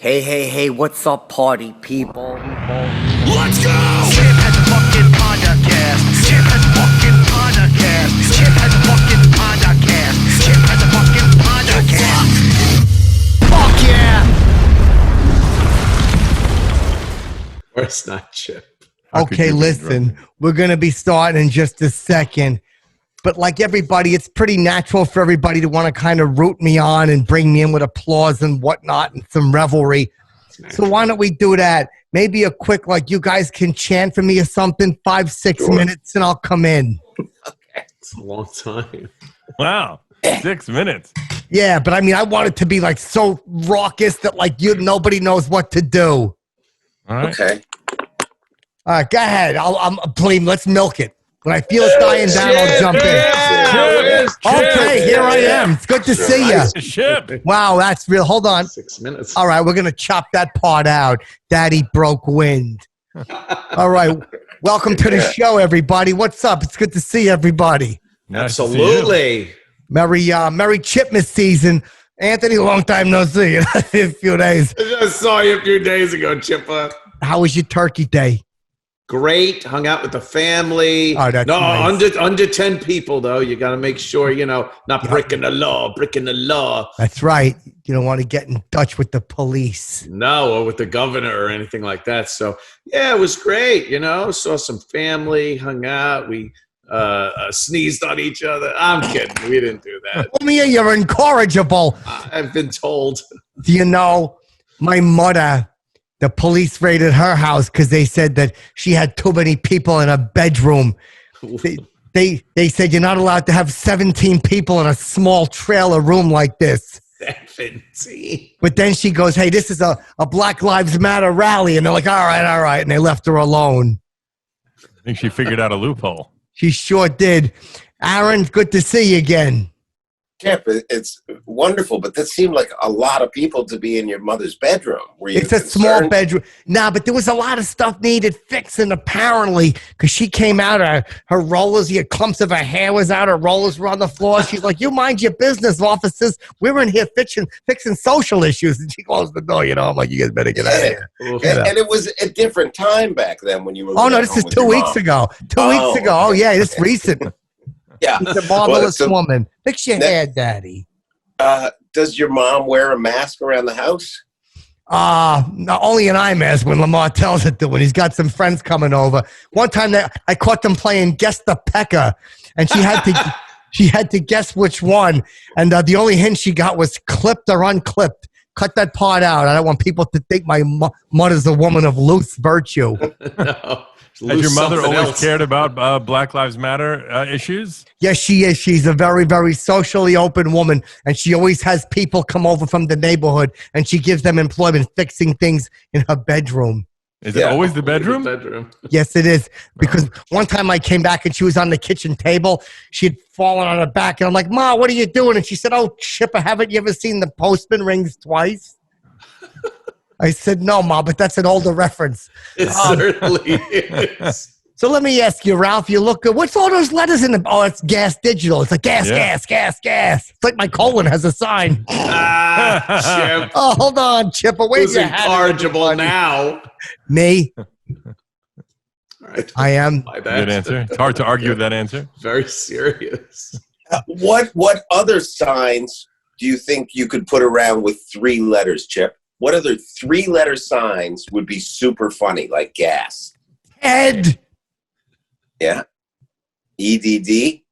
Hey, what's up, party people? Let's go! Chip has a fucking podcast. Chip has a fucking podcast. Chip has a fucking podcast. Chip has a fucking podcast. Fuck yeah! Or it's not Chip. Okay, listen, we're going to be starting in just a second. But like everybody, it's pretty natural for everybody to want to kind of root me on and bring me in with applause and whatnot and some revelry. So why don't we do that? Maybe a quick, like, you guys can chant for me or something, 5-6 minutes, and I'll come in. Okay. It's a long time. Wow. 6 minutes. Yeah, but I mean, I want it to be like so raucous that like nobody knows what to do. All right. Okay. All right, go ahead. Please, let's milk it. When I feel it dying down, I'll jump in. Okay, here I am. It's good to see you. Chip. Wow, that's real. Hold on. 6 minutes. All right, we're going to chop that part out. Daddy broke wind. All right, welcome to the show, everybody. What's up? It's good to see everybody. Nice to see Absolutely. Merry Chipmas season. Anthony, long time no see. A few days. I just saw you a few days ago, Chippa. How was your turkey day? Great. Hung out with the family. Oh, that's nice. under 10 people, though. You got to make sure, not breaking the law. That's right. You don't want to get in touch with the police. No, or with the governor or anything like that. So, yeah, it was great, Saw some family, hung out. We sneezed on each other. I'm kidding. We didn't do that. Mia, you're incorrigible. I've been told. Do you know, my mother, the police raided her house because they said that she had too many people in a bedroom. They said you're not allowed to have 17 people in a small trailer room like this. 17. But then she goes, hey, this is a Black Lives Matter rally. And they're like, all right. And they left her alone. I think she figured out a loophole. She sure did. Aaron, good to see you again. Chip, it's wonderful, but that seemed like a lot of people to be in your mother's bedroom. Were you It's a small bedroom. Nah, but there was a lot of stuff needed fixing, apparently, because she came out, her rollers, clumps of her hair was out, her rollers were on the floor. She's like, you mind your business, officers. We're in here fixing social issues. And she closed the door, I'm like, you guys better get out of here. And it was a different time back then when you were. Oh, no, this is 2 weeks ago. 2 weeks ago. Oh, yeah, this is recent. Yeah. She's a marvelous woman. Fix your hair, Daddy. Does your mom wear a mask around the house? Not only an eye mask when Lamar tells it to when he's got some friends coming over. One time I caught them playing Guess the Pecker, and she had to she had to guess which one. And the only hint she got was clipped or unclipped. Cut that part out. I don't want people to think my mother's a woman of loose virtue. No. Has your mother always cared about Black Lives Matter issues? Yes, she is. She's a very, very socially open woman, and she always has people come over from the neighborhood, and she gives them employment fixing things in her bedroom. Is it always the bedroom? Yes, it is. Because one time I came back, and she was on the kitchen table. She had fallen on her back, and I'm like, Ma, what are you doing? And she said, oh, Chipper, haven't you ever seen The Postman Rings Twice? I said, no, Ma, but that's an older reference. It certainly is. So let me ask you, Ralph, you look good. What's all those letters in the... Oh, it's Gas Digital. It's like gas. It's like my colon has a sign. Chip. Oh, hold on, Chipper. Wait, Who's incorrigible now? Me? All right. I am. Good answer. It's hard to argue with that answer. Very serious. What other signs do you think you could put around with 3 letters, Chip? What other 3-letter signs would be super funny, like gas? Ed. Yeah. EDD?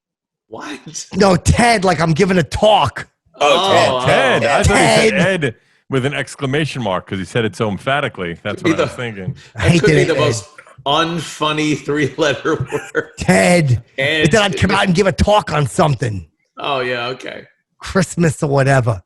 What? No, Ted, like I'm giving a talk. Oh, Ted. I thought he said Ted. Ed with an exclamation mark because he said it so emphatically. That's what I was thinking. That could be the most unfunny 3-letter word. Ted. Ed. But then I'd come out and give a talk on something. Oh, yeah, okay. Christmas or whatever.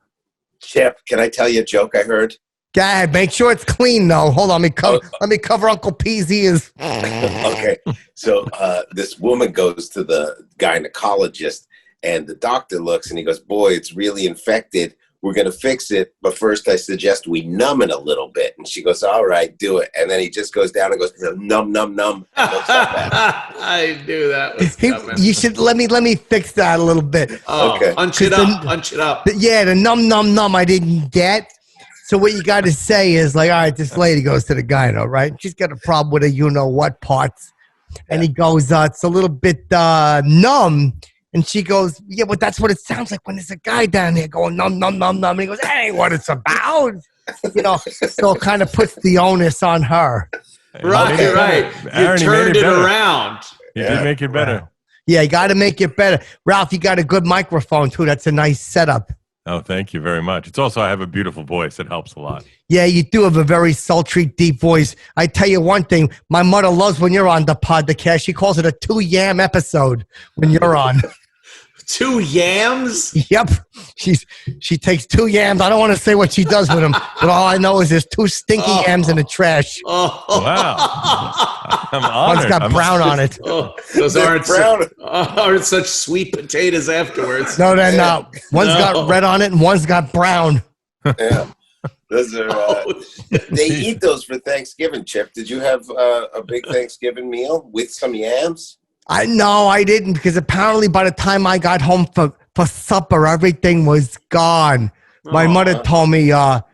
Chip, can I tell you a joke I heard? Go ahead. Make sure it's clean, though. Hold on. Let me cover Uncle P's ears. Okay. So this woman goes to the gynecologist, and the doctor looks, and he goes, boy, it's really infected. We're going to fix it, but first I suggest we numb it a little bit. And she goes, all right, do it. And then he just goes down and goes, numb. I knew that was coming. You should let me fix that a little bit. Oh, okay. Punch it up. Yeah, the numb I didn't get. So what you got to say is like, all right, this lady goes to the gyno, right? She's got a problem with a you-know-what parts. And he goes, it's a little bit numb. And she goes, yeah, but that's what it sounds like when there's a guy down there going numb, numb, numb, numb. And he goes, that ain't what it's about. So it kind of puts the onus on her. Right. Aaron, You turned it better. around. You did make it better. Yeah, you got to make it better. Ralph, you got a good microphone, too. That's a nice setup. Oh, thank you very much. It's also, I have a beautiful voice. It helps a lot. Yeah, you do have a very sultry, deep voice. I tell you one thing, my mother loves when you're on the podcast. She calls it a 2-yam episode when you're on. 2 yams? Yep. She takes 2 yams. I don't want to say what she does with them, but all I know is there's 2 stinky yams in the trash. Oh. Wow. I'm honored. One's got brown on it. Oh, those aren't such sweet potatoes afterwards. No, they're not. One's got red on it and one's got brown. Yeah. Those are, they eat those for Thanksgiving, Chip. Did you have a big Thanksgiving meal with some yams? No, I didn't, because apparently by the time I got home for supper, everything was gone. My mother told me to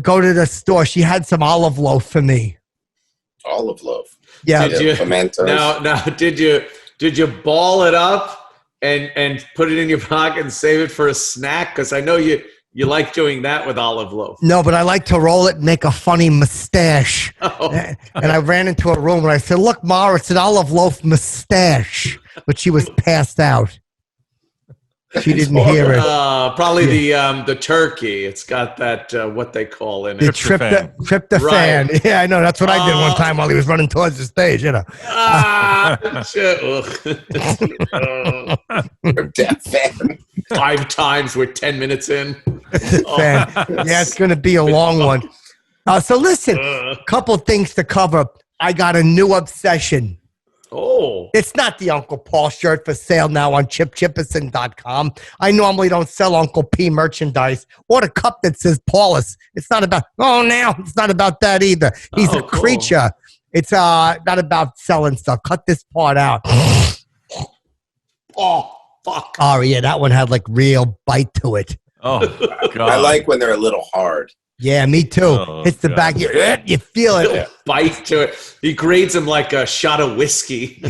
go to the store. She had some olive loaf for me. Olive loaf. Yeah. Did you ball it up and put it in your pocket and save it for a snack? Because I know you like doing that with olive loaf. No, but I like to roll it and make a funny mustache. Oh. And I ran into a room and I said, look, Ma, it's an olive loaf mustache. But she was passed out. She didn't hear it. Probably the turkey. It's got that, what they call in The it. tryptophan. Right. Yeah, I know. That's what I did one time while he was running towards the stage, you know. Shit. Tryptophan. 5 times we're 10 minutes in. Fan. Yeah, it's going to be a long one. So listen, a couple things to cover. I got a new obsession. Oh. It's not the Uncle Paul shirt for sale now on chipperson.com. I normally don't sell Uncle P merchandise or the cup that says Paulus. It's not about, it's not about that either. He's a creature. It's not about selling stuff. Cut this part out. Oh, fuck. Oh, yeah, that one had like real bite to it. Oh, God. I like when they're a little hard. Yeah, me too. Oh, Hits the God. back. You feel it. Bite to it. He grades him like a shot of whiskey.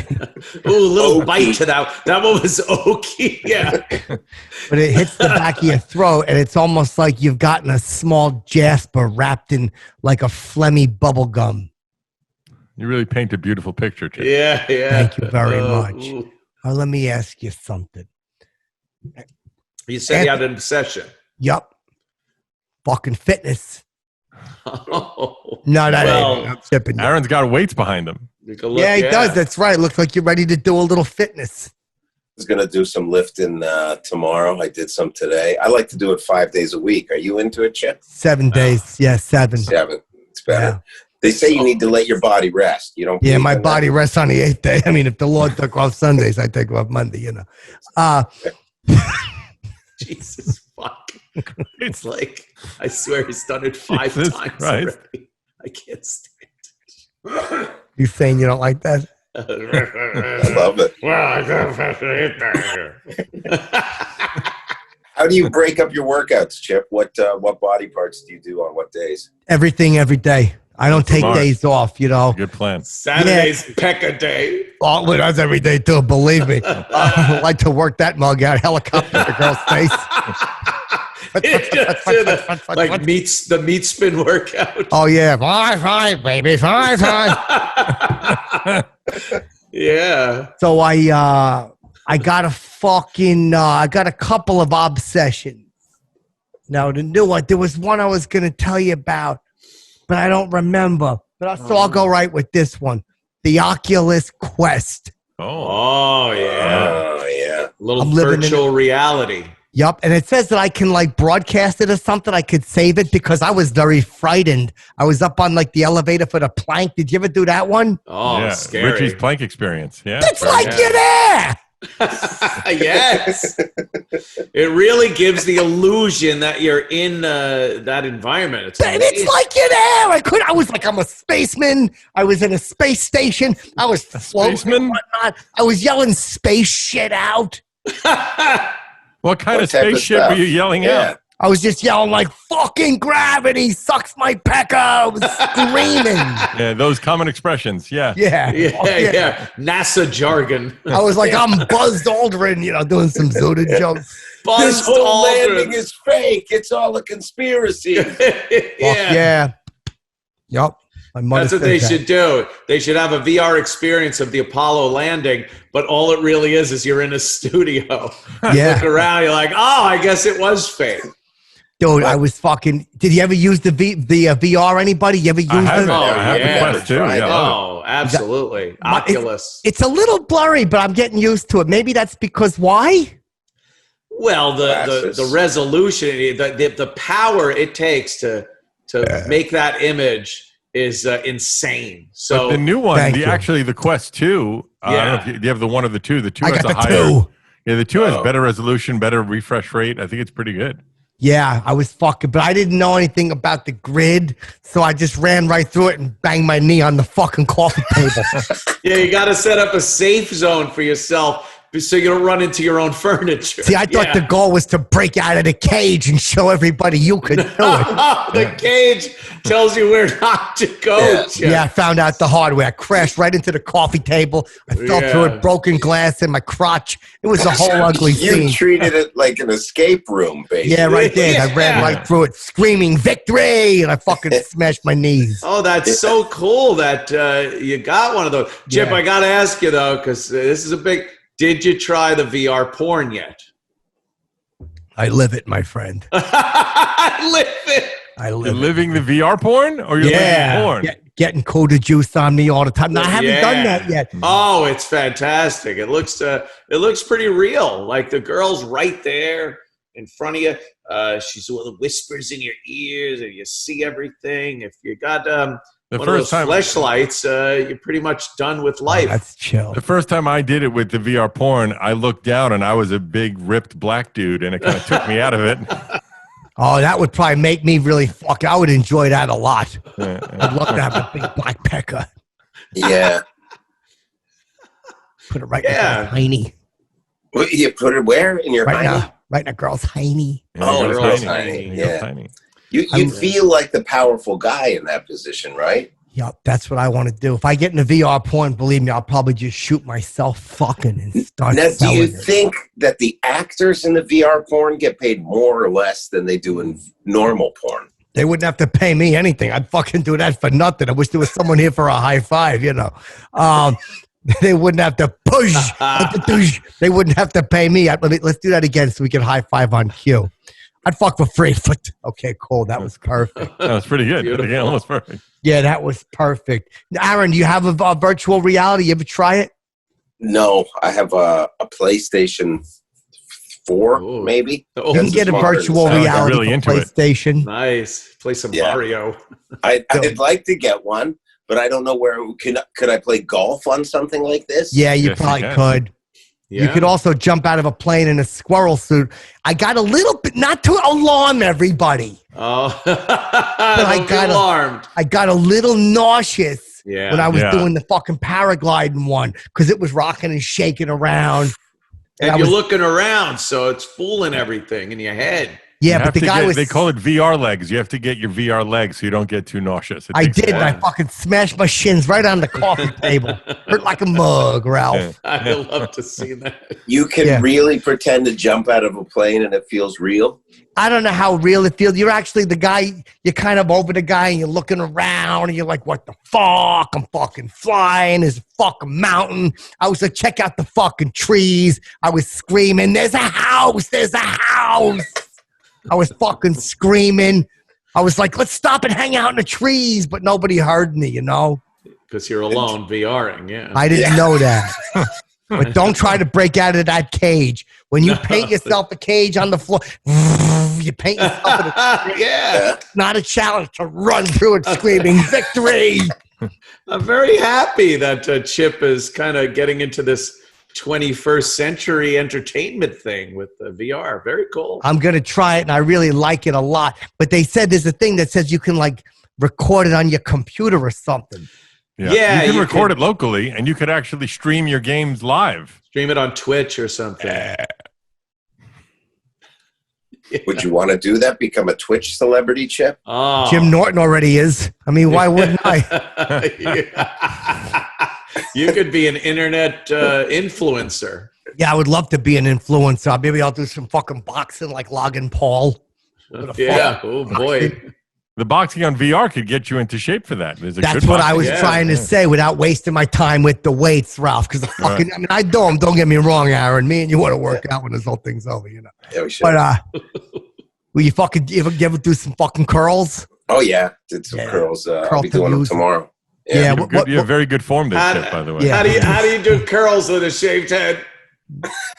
Ooh, a little bite to that. That one was oaky. Yeah. But it hits the back of your throat, and it's almost like you've gotten a small Jasper wrapped in like a phlegmy bubble gum. You really paint a beautiful picture, Chip. Yeah. Thank you very much. Ooh. Let me ask you something. You said you had an obsession. Yup. Fucking fitness. Oh. No, that Well, ain't. I'm tipping you. Aaron's got weights behind him. Take a look, Yeah, he does. That's right. Looks like you're ready to do a little fitness. I was going to do some lifting tomorrow. I did some today. I like to do it 5 days a week. Are you into it, Chip? 7 days. Yeah, 7. 7. It's better. Yeah. They say you need to let your body rest. You don't. Yeah, believe my in that? body rests on the 8th day. I mean, if the Lord took off Sundays, I take off Monday, you know. Jesus fuck. It's like, I swear he's done it 5 Jesus times Christ. already. I can't stand it. You saying you don't like that? I love it. Well, I don't have to hit that. How do you break up your workouts, Chip? What body parts do you do on what days? Everything every day. I don't take Smart. days off, you know. Good plan. Saturday's Pekka day. Oh, well, that's every day too, believe me. I like to work that mug out, helicopter the girl's face. Like the meat spin workout. Oh, yeah. 5, baby. 5. Yeah. So I got a I got a couple of obsessions. Now, the new one, there was one I was going to tell you about, but I don't remember. But I'll go right with this one. The Oculus Quest. Oh. Oh, yeah. Oh, yeah. Little I'm living in virtual reality. Yup, and it says that I can like broadcast it or something. I could save it because I was very frightened. I was up on like the elevator for the plank. Did you ever do that one? Oh, Yeah. scary. Richie's plank experience. Yeah. It's like you're there. Yes. It really gives the illusion that you're in that environment. It's And it's like you're there. I was like, I'm a spaceman. I was in a space station. I was floating spaceman? and whatnot. I was yelling space shit out. What kind What of type of spaceship stuff? were you yelling Yeah. out? I was just yelling like, fucking gravity sucks my pecker. I was screaming. Yeah, those common expressions. Yeah. Yeah. Yeah. NASA jargon. I was like, I'm Buzz Aldrin, doing some Zoda jokes. This whole Aldrin. landing is fake. It's all a conspiracy. Yeah. Yup. That's what they should do. They should have a VR experience of the Apollo landing, but all it really is you're in a studio. Yeah. Look around, you're like, oh, I guess it was fake. Dude, I was fucking. Did you ever use the VR? Anybody? You ever use I have it? I have the Quest too. Yeah. Oh, absolutely. Oculus. It's a little blurry, but I'm getting used to it. Maybe that's because why? Well, the resolution, the power it takes to make that image is insane. So but the new one, Thank you. the Quest 2, I don't know if you have the one of the two. The 2 I has got a the higher. 2. Yeah, the 2 has better resolution, better refresh rate. I think it's pretty good. Yeah, I was fucking, but I didn't know anything about the grid, so I just ran right through it and banged my knee on the fucking coffee table. yeah, you got to set up a safe zone for yourself so you don't run into your own furniture. See, I thought the goal was to break out of the cage and show everybody you could do it. The cage tells you where not to go. Chip. Yeah, I found out the hard way. I crashed right into the coffee table. I fell through it, broken glass in my crotch. It was a whole ugly scene. You treated it like an escape room, basically. Yeah, right there. I ran right through it, screaming victory, and I fucking smashed my knees. Oh, that's so cool that you got one of those. Chip, I got to ask you, though, because this is a big... Did you try the VR porn yet? I live it, my friend. I live it. I live You're it. living the VR porn, or you're living porn? Getting Coda juice on me all the time. No, I haven't done that yet. Oh, it's fantastic. It looks pretty real. Like the girl's right there in front of you. She's with whispers in your ears, and you see everything. If you got one of those fleshlights, you're pretty much done with life. Oh, that's chill. The first time I did it with the VR porn, I looked down and I was a big ripped black dude, and it kind of took me out of it. Oh, that would probably make me really I would enjoy that a lot. I'd love to have a big black pecker. Yeah. Put it right in the hiney. Well, you put it where? In your hiney? Right in a girl's hiney. Oh, girl's hiney. Yeah. Tiny. You'd feel like the powerful guy in that position, right? Yep, that's what I want to do. If I get into VR porn, believe me, I'll probably just shoot myself fucking and start Now, do you selling it. think that the actors in the VR porn get paid more or less than they do in normal porn? They wouldn't have to pay me anything. I'd fucking do that for nothing. I wish there was someone here for a high five, They wouldn't have to push. They wouldn't have to pay me. Let's do that again so we can high five on cue. I'd fuck for free. Okay, cool. That was perfect. That was pretty good. Yeah, almost perfect. Yeah, that was perfect. Aaron, do you have a virtual reality? You ever try it? No, I have a PlayStation 4, maybe. Oh, You can get a virtual reality really for into it. PlayStation. Nice. Play some Mario. I'd like to get one, but I don't know where. Could I play golf on something like this? Yeah, you Yes, you probably can. could. Yeah. You could also jump out of a plane in a squirrel suit. I got a little bit, not to alarm everybody, Oh, I don't be got alarmed. I got a little nauseous Yeah. when I was Yeah. doing the fucking paragliding one because it was rocking and shaking around. And I you're was- looking around, so it's fooling everything in your head. Yeah, You but have the to guy get- was. They call it VR legs. You have to get your VR legs so you don't get too nauseous. It I takes did, a and I while. fucking smashed my shins right on the coffee table. Hurt like a mug, Ralph. I'd love to see that. You can really pretend to jump out of a plane and it feels real? I don't know how real it feels. You're actually the guy, you're kind of over the guy and you're looking around and you're like, what the fuck? I'm fucking flying. There's a fucking mountain. I was like, check out the fucking trees. I was screaming, there's a house. There's a house. I was fucking screaming. I was like, let's stop and hang out in the trees. But nobody heard me, Because you're alone VRing, yeah. I didn't know that. But don't try to break out of that cage. When you paint yourself a cage on the floor, you paint yourself in a Yeah. It's not a challenge to run through it screaming victory. I'm very happy that Chip is kind of getting into this 21st century entertainment thing with the VR. Very cool. I'm going to try it, and I really like it a lot. But they said there's a thing that says you can, record it on your computer or something. Yeah, you can you record can- it locally, and you could actually stream your games live. Stream it on Twitch or something. Would you want to do that? Become a Twitch celebrity, Chip? Oh. Jim Norton already is. I mean, why wouldn't I? You could be an internet influencer. Yeah, I would love to be an influencer. Maybe I'll do some fucking boxing like Logan Paul. Yeah. Oh boy. The boxing on VR could get you into shape for that. That's what I was trying to say without wasting my time with the weights, Ralph. Because fucking, I mean, I don't get me wrong, Aaron. Me and you want to work out when this whole thing's over, you know. Yeah, we should. But will you ever do some fucking curls? Oh yeah, did some curls. I'll be doing them tomorrow. Yeah, you're very good form this Chip, by the way. Yeah. How do you do curls with a shaved head?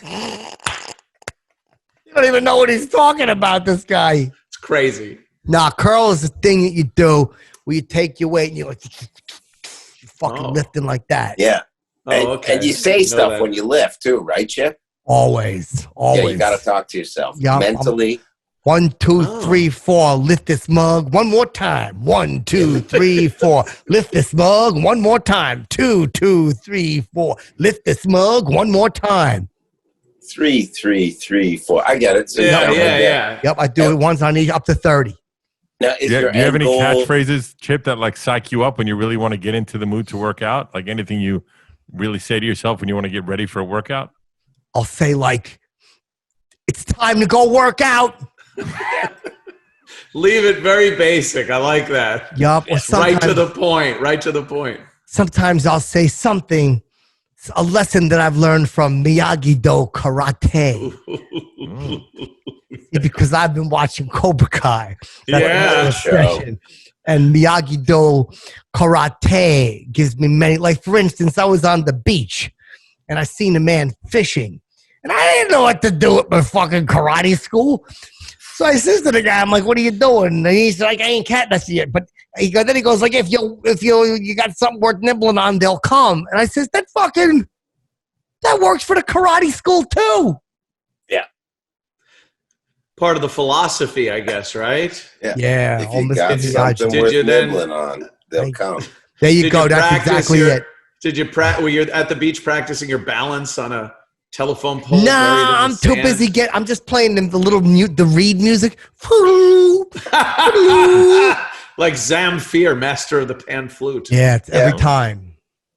You don't even know what he's talking about, this guy. It's crazy. Nah, curl is the thing that you do where you take your weight and you're like, you're fucking lifting like that. Yeah. Okay. And you say stuff when you lift too, right, Chip? Always. Yeah, you got to talk to yourself mentally. 1, 2, 3, 4. Lift this mug one more time. 1, 2, 3, 4. Lift this mug one more time. 2, 2, 3, 4. Lift this mug one more time. 3, 3, 3, 4. I get it. So yeah. Yep, I do it once on each up to 30. Now, do you have any catchphrases, Chip, that like psych you up when you really want to get into the mood to work out? Like anything you really say to yourself when you want to get ready for a workout? I'll say like, it's time to go work out. Leave it very basic. I like that. Yup. Or Right to the point. Right to the point. Sometimes I'll say something, a lesson that I've learned from Miyagi-Do karate. Because I've been watching Cobra Kai. And Miyagi-Do karate gives me many, like for instance, I was on the beach and I seen a man fishing and I didn't know what to do at my fucking karate school. So I says to the guy, I'm like, what are you doing? And he's like, I ain't catnessing yet. But then he goes like, if you got something worth nibbling on, they'll come. And I says, that works for the karate school too. Yeah. Part of the philosophy, I guess, right? Yeah. If you got something worth nibbling on, they'll come. There you go. That's exactly it. Were you at the beach practicing your balance on a telephone pole? Nah, I'm too busy. I'm just playing the reed music. Like Zamfir, master of the pan flute. Yeah, it's every time.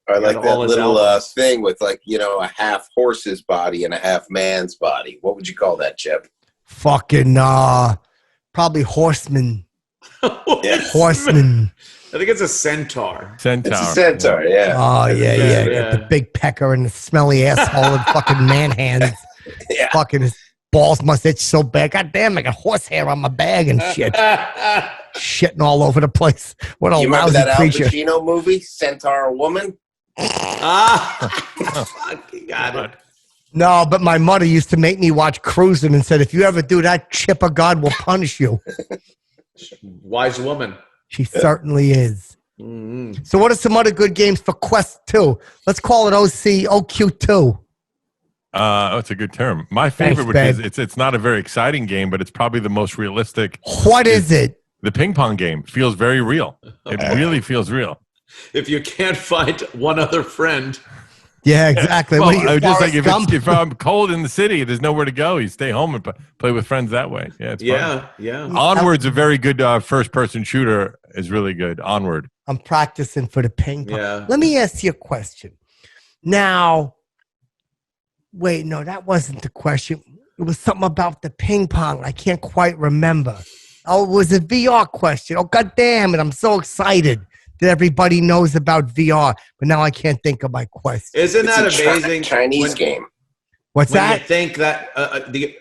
Or like that little thing with like, a half horse's body and a half man's body. What would you call that, Chip? Fucking probably horseman. Horseman. I think it's a centaur. It's a centaur, yeah. Oh, yeah. The big pecker and the smelly asshole and fucking man hands. Yeah. Fucking his balls must itch so bad. God damn, I got horsehair on my bag and shit. Shitting all over the place. What a you remember lousy that creature. Al Pacino movie, Centaur Woman? Got it. No, but my mother used to make me watch Cruising and said, if you ever do that, Chipper God will punish you. Wise woman. She certainly is. Mm-hmm. So what are some other good games for Quest 2? Let's call it OQ2. It's a good term. My favorite, it's not a very exciting game, but it's probably the most realistic. What is it? The ping pong game feels very real. It really feels real. If you can't find one other friend. Yeah, exactly. Well, just like if I'm cold in the city, there's nowhere to go. You stay home and play with friends that way. Yeah, it's fun. Yeah. Onward's a very good first-person shooter. Is really good. Onward. I'm practicing for the ping pong. Yeah. Let me ask you a question. Now, wait, no, that wasn't the question. It was something about the ping pong. I can't quite remember. Oh, it was a VR question. Oh, God damn it. I'm so excited that everybody knows about VR, but now I can't think of my question. Isn't that amazing? Chinese game. What's that? You think that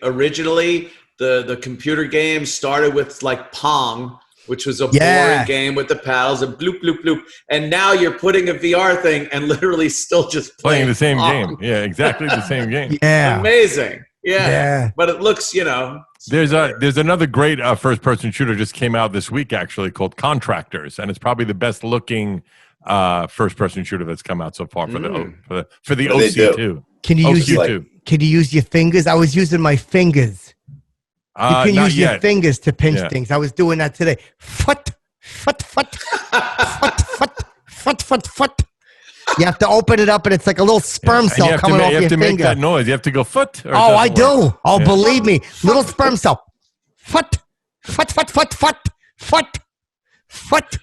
originally the computer game started with like Pong, which was a boring game with the paddles and bloop, bloop, bloop. And now you're putting a VR thing and literally still just playing the same Pong. game. Yeah, exactly the same game. Yeah. Amazing. Yeah. But it looks, There's another great first-person shooter just came out this week actually called Contractors, and it's probably the best looking first-person shooter that's come out so far for the OC2. Can you use your fingers? I was using my fingers. You can use your fingers to pinch things. I was doing that today. Foot. You have to open it up, and it's like a little sperm cell coming off your finger. You have to make that noise. You have to go foot. I do. Oh, believe me. Little sperm cell. foot, foot, foot, foot, foot, foot, foot.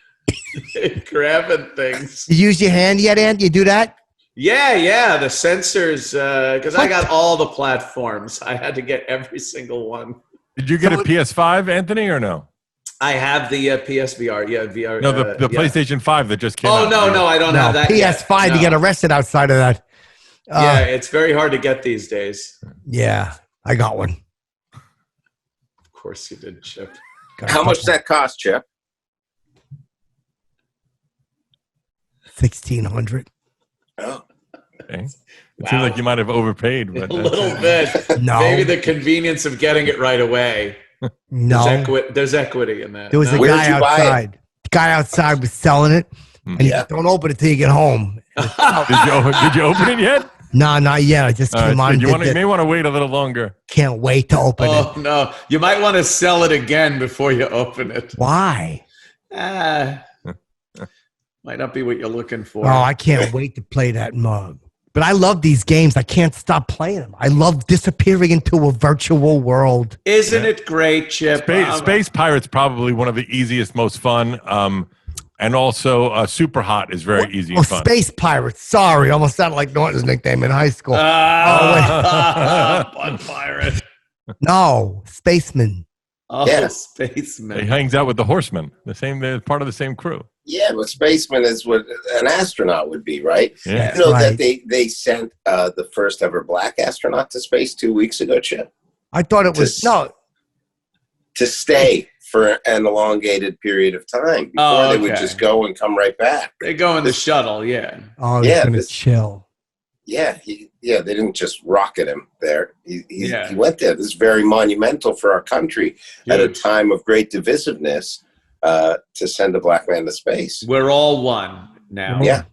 Grabbing things. You use your hand yet, Ant? You do that? Yeah, the sensors, because I got all the platforms. I had to get every single one. Did you get a PS5, Anthony, or no? I have the PSVR, VR. No, the PlayStation 5 that just came Oh, out. no, I don't have that PS5, yet. you get arrested outside of that. Yeah, it's very hard to get these days. Yeah, I got one. Of course you did, Chip. How much does that cost, Chip? $1,600. Oh. Okay. It seems like you might have overpaid. But A little bit. No. Maybe the convenience of getting it right away. No. There's equity in that. There was a Where'd guy you buy it? outside. The guy outside was selling it. And he said, don't open it till you get home. Did you open it yet? No, not yet. I just came on. You may want to wait a little longer. Can't wait to open it. Oh, no. You might want to sell it again before you open it. Why? Might not be what you're looking for. Oh, I can't wait to play that mug. But I love these games. I can't stop playing them. I love disappearing into a virtual world. Isn't it great, Chip? Space Pirate's probably one of the easiest, most fun. And also, Super Hot is very easy and fun. Space Pirates. Sorry. Almost sounded like Norton's nickname in high school. Fun pirate. No, Spaceman. Oh, Yeah. Spaceman. He hangs out with the Horsemen. They're part of the same crew. Yeah, but spaceman is what an astronaut would be, right? Yeah. You know Right. that they sent the first ever black astronaut to space 2 weeks ago, Chip? I thought it was, no. To stay for an elongated period of time before they would okay. just go and come right back. They go in the shuttle, yeah. Oh, he's Yeah, going to this- chill. Yeah, they didn't just rocket him there. He Yeah. went there. This is very monumental for our country at a Huge. time of great divisiveness to send a black man to space. We're all one now. Yeah.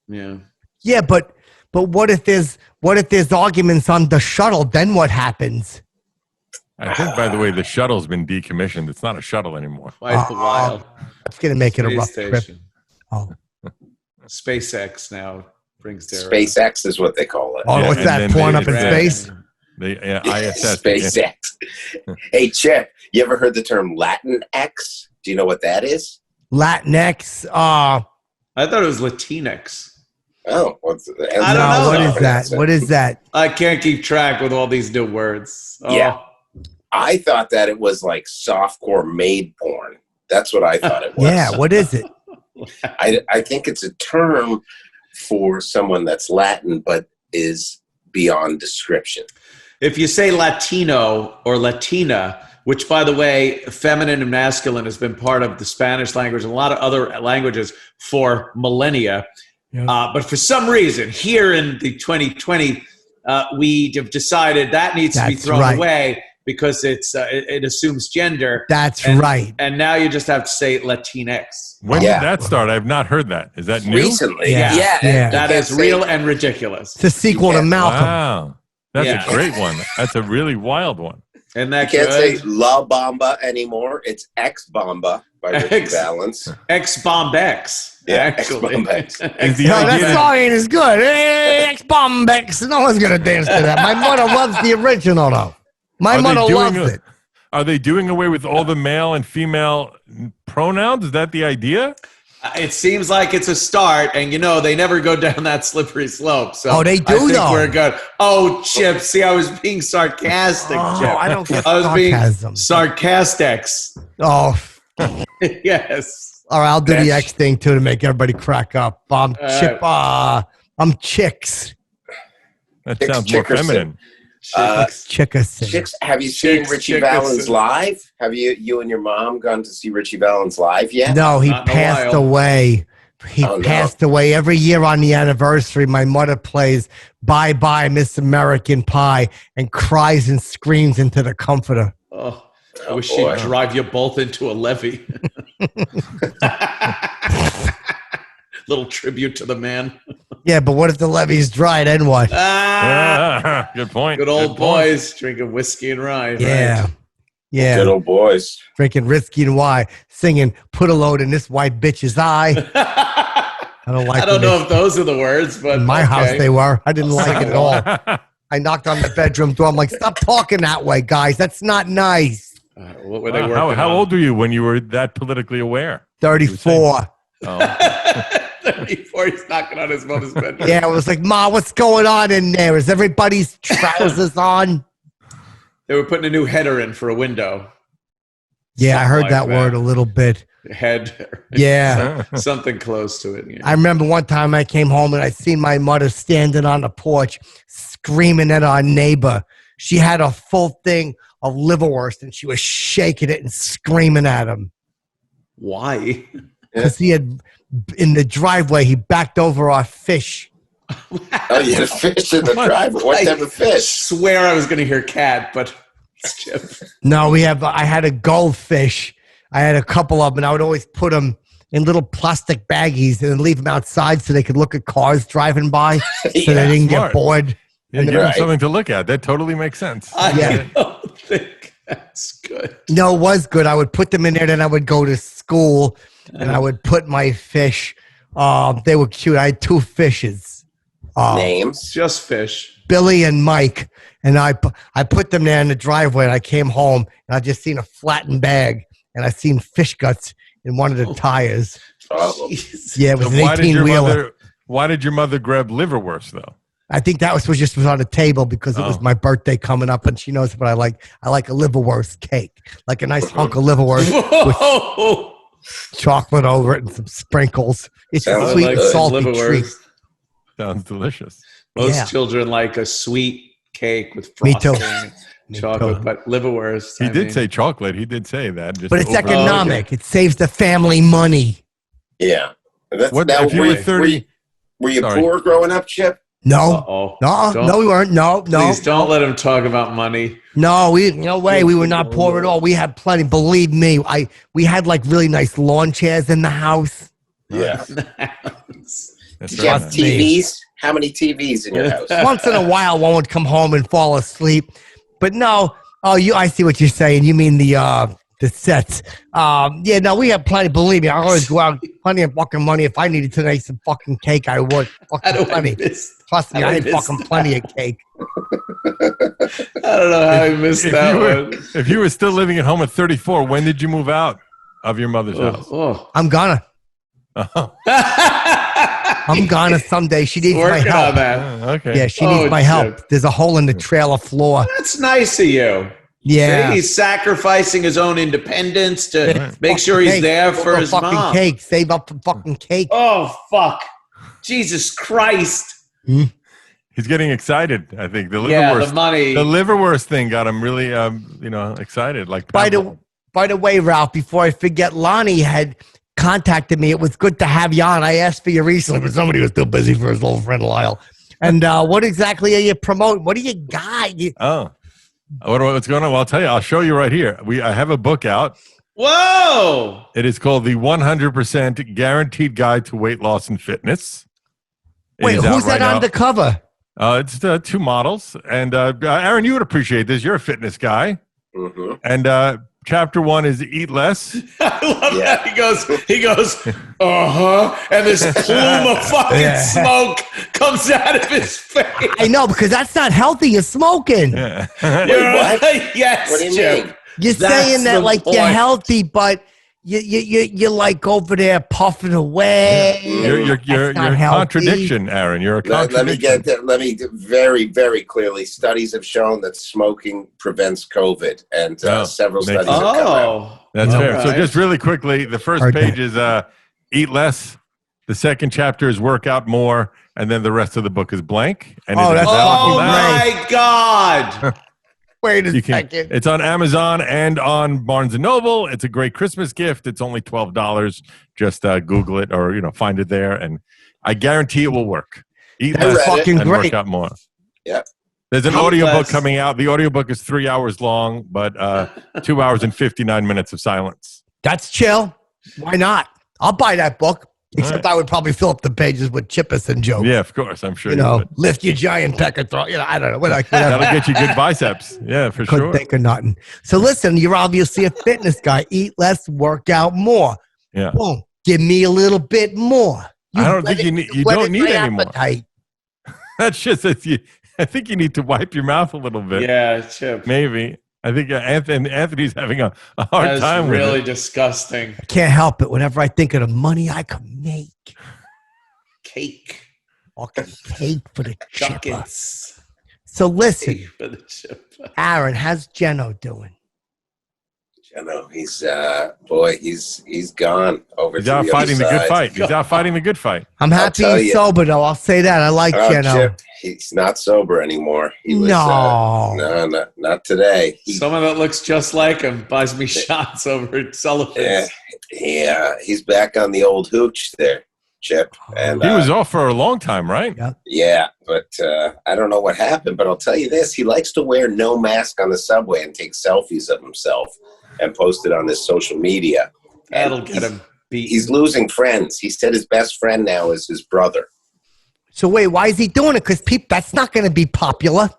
Yeah. Yeah, but what if there's arguments on the shuttle? Then what happens? I think, by the way, the shuttle's been decommissioned. It's not a shuttle anymore. Quite a while. It's going to make it a Space rough trip. station. Oh, SpaceX now brings their SpaceX is what they call it. oh Yeah, what's and that? then Porn they- up in it's, space? The ISS. SpaceX. Hey, Chip, you ever heard the term Latin X? Do you know what that is? Latinx. I thought it was Latinx. Oh, I don't know. What is that? What is that? I can't keep track with all these new words. Oh. Yeah. I thought that it was like softcore maid porn. That's what I thought it was. Yeah, what is it? I think it's a term for someone that's Latin but is beyond description. If you say Latino or Latina, which, by the way, feminine and masculine has been part of the Spanish language and a lot of other languages for millennia. Yeah. But for some reason, here in the 2020, we have decided that needs to be That's thrown right. away because it assumes gender. That's And- right. And now you just have to say Latinx. When Yeah. did that start? I've not heard that. Is that new? Recently. Yeah. Yeah. Yeah. That You is can't say- real and ridiculous. It's a sequel to can't- Malcolm. Wow. That's Yeah. a great one. That's a really wild one. And You that can't say good? La Bamba anymore. It's X Bomba by Ricky X. Valens. X-Bomb-X, Yeah, actually. X-Bomb-X. Is the No, that idea song ain't as good. Hey, X-Bombex. No one's going to dance to that. My mother loves the original, though. My Are they mother doing loves it. Are they doing away with all the male and female pronouns? Is that the idea? It seems like it's a start, and they never go down that slippery slope. So Oh, they do, I think though. we're good. Oh, Chip, see, I was being sarcastic, Oh, Chip. I don't get I was sarcasm. being sarcastic. Oh, Yes. all right. I'll do the That's- X thing, too, to make everybody crack up. I'm Chicks. That Chicks- sounds more Chickerson. feminine. Chickerson. Chicks, have you seen Chicks, Richie Chickerson. Valens live? Have you and your mom gone to see Richie Valens live yet? No, he Not in a passed while. away. He Oh, no. passed away. Every year on the anniversary, my mother plays Bye Bye Miss American Pie and cries and screams into the comforter. Oh, I Oh, wish boy. she'd drive you both into a levee. Little tribute to the man. Yeah, but what if the levee's dry? Then what? Ah, Good point. good old Good point. boys drinking whiskey and rye. Yeah. Right? Yeah. Good old boys. Drinking Risky and Why, singing Put a Load in This White Bitch's Eye. I don't like I don't when know they- if those are the words, but In my house, okay. they were. I didn't like it at all. I knocked on the bedroom door. I'm like, stop talking that way, guys. That's not nice. What were they Wow, working how on? old were you when you were that politically aware? 34. Oh. 34, he's knocking on his mother's bedroom. Yeah, it was like, Ma, what's going on in there? Is everybody's trousers on? They were putting a new header in for a window. Yeah, I Something heard like that word a little bit. Head. Yeah. Something close to it. Yeah. I remember one time I came home and I seen my mother standing on the porch screaming at our neighbor. She had a full thing of liverwurst and she was shaking it and screaming at him. Why? Because he had, in the driveway, he backed over our fish. Oh, you had a fish in the driveway. What type of I fish? swear I was going to hear cat, but it's Chip. No, I had a goldfish. I had a couple of them, and I would always put them in little plastic baggies and then leave them outside so they could look at cars driving by so Yeah, they didn't smart. get bored. Yeah, And give then- them something to look at. That totally makes sense. I don't think that's good. No, it was good. I would put them in there, then I would go to school, and I would put my fish. They were cute. I had 2 fishes. Names. Just fish. Billy and Mike, and I put them there in the driveway, and I came home, and I just seen a flattened bag, and I seen fish guts in one of the tires. Oh, Jeez. Yeah, it was So an 18-wheeler. why did your mother grab liverwurst though? I think that was just on the table because it was my birthday coming up, and she knows what I like. I like a liverwurst cake, like a nice hunk of liverwurst with Whoa! chocolate over it and some sprinkles. It's a Sounds sweet like and a salty liverwurst. treat. Sounds delicious. Most Yeah. children like a sweet cake with Me too. frosting, chocolate, but liverwurst. He I did mean, say chocolate. He did say that. Just But it's over- economic. It saves the family money. yeah. That's, What now, if you were 30? Were you Sorry. poor growing up, Chip? No, Uh-oh. no, Don't- no, we weren't. No, Please don't let him talk about money. no, no way. We were not poor at all. We had plenty. Believe me, we had like really nice lawn chairs in the house. Yeah. That's Did very you have nice. TVs? How many TVs in your house? Once in a while, one would come home and fall asleep. But no, I see what you're saying. You mean the sets. Yeah, no, we have plenty. Believe me, I always go out plenty of fucking money. If I needed to make some fucking cake, I would. How Fucking do I plenty. miss? Trust me, how do I I had miss fucking that? plenty of cake. I don't know how I missed that one. If you were still living at home at 34, when did you move out of your mother's house? Oh. I'm gonna. Oh, I'm gonna someday. She needs my Working on help. that. okay. Yeah, she Oh, needs my help. Chip. There's a hole in the trailer floor. That's nice of you. Yeah. See, he's sacrificing his own independence to Yeah. make sure he's Cake. there for Little his fucking mom. cake. Save up for fucking cake. Oh, fuck. Jesus Christ. He's getting excited. I think the Yeah, liverwurst, the money. the liverwurst thing got him really, excited. Like By the way, Ralph, before I forget, Lonnie had contacted me. It was good to have you on. I asked for you recently, but somebody was too busy for his little friend Lyle. And what exactly are you promoting? What do you got? What's going on? Well, I'll tell you. I'll show you right here. I have a book out. Whoa. It is called the 100% Guaranteed Guide to Weight Loss and Fitness. It Wait, is out who's that right on now. the cover? It's 2 models. And Aaron, you would appreciate this. You're a fitness guy. Mm-hmm. And chapter 1 is Eat Less. I love Yeah. that. He goes, and this plume of fucking Yeah. smoke comes out of his face. I know, because that's not healthy. You're smoking. Yeah. You're what? right. Yes, What do you Chip. mean? You're That's saying that the like you're point. healthy, but you're like over there puffing away. You're That's not a healthy. contradiction, Aaron. You're a contradiction. Let me very, very clearly. Studies have shown that smoking prevents COVID, and Oh, several makes studies have come out. Oh, That's All fair. So right. just really quickly, the first Heard page is Eat Less. The second chapter is Work Out More. And then the rest of the book is blank. And Oh, it is that's out oh fucking now. my God. Wait a You can, second. it's on Amazon and on Barnes & Noble. It's a great Christmas gift. It's only $12. Just Google it or find it there. And I guarantee it will work. Eat I less read it. Fucking and great. work out more. Yep. There's an Eat audiobook less. coming out. The audiobook is 3 hours long, but 2 hours and 59 minutes of silence. That's chill. Why not? I'll buy that book. Except I would probably fill up the pages with Chipperson jokes. Yeah, of course. I'm sure You you know, would. lift your giant pecker throw. I don't know. Whatever. That'll get you good biceps. Yeah, for Couldn't sure. think of nothing. So listen, you're obviously a fitness guy. Eat less, work out more. Yeah. Boom. Give me a little bit more. I don't think you don't need any more. Appetite. That's just I think you need to wipe your mouth a little bit. Yeah, Chip. Maybe. I think Anthony's having a hard That's time with really it. disgusting. I can't help it. Whenever I think of the money I could make, Cake. fucking cake for the chipper. Ducats. So listen, Cake for the chipper. Aaron, how's Jeno doing? You know, he's gone over He's to out the fighting other the good side. fight. He's out fighting the good fight. I'm happy tell he's you. sober, though. I'll say that. I like Oh, Jeno. Chip, he's not sober anymore. He was, No. no, not today. Someone that looks just like him buys me shots over at Sullivan's. He's back on the old hooch there, Chip. And He was off for a long time, right? yeah, but I don't know what happened. But I'll tell you this: he likes to wear no mask on the subway and take selfies of himself and post it on his social media. That'll And get him beat. He's losing friends. He said his best friend now is his brother. So wait, why is he doing it? Because that's not going to be popular.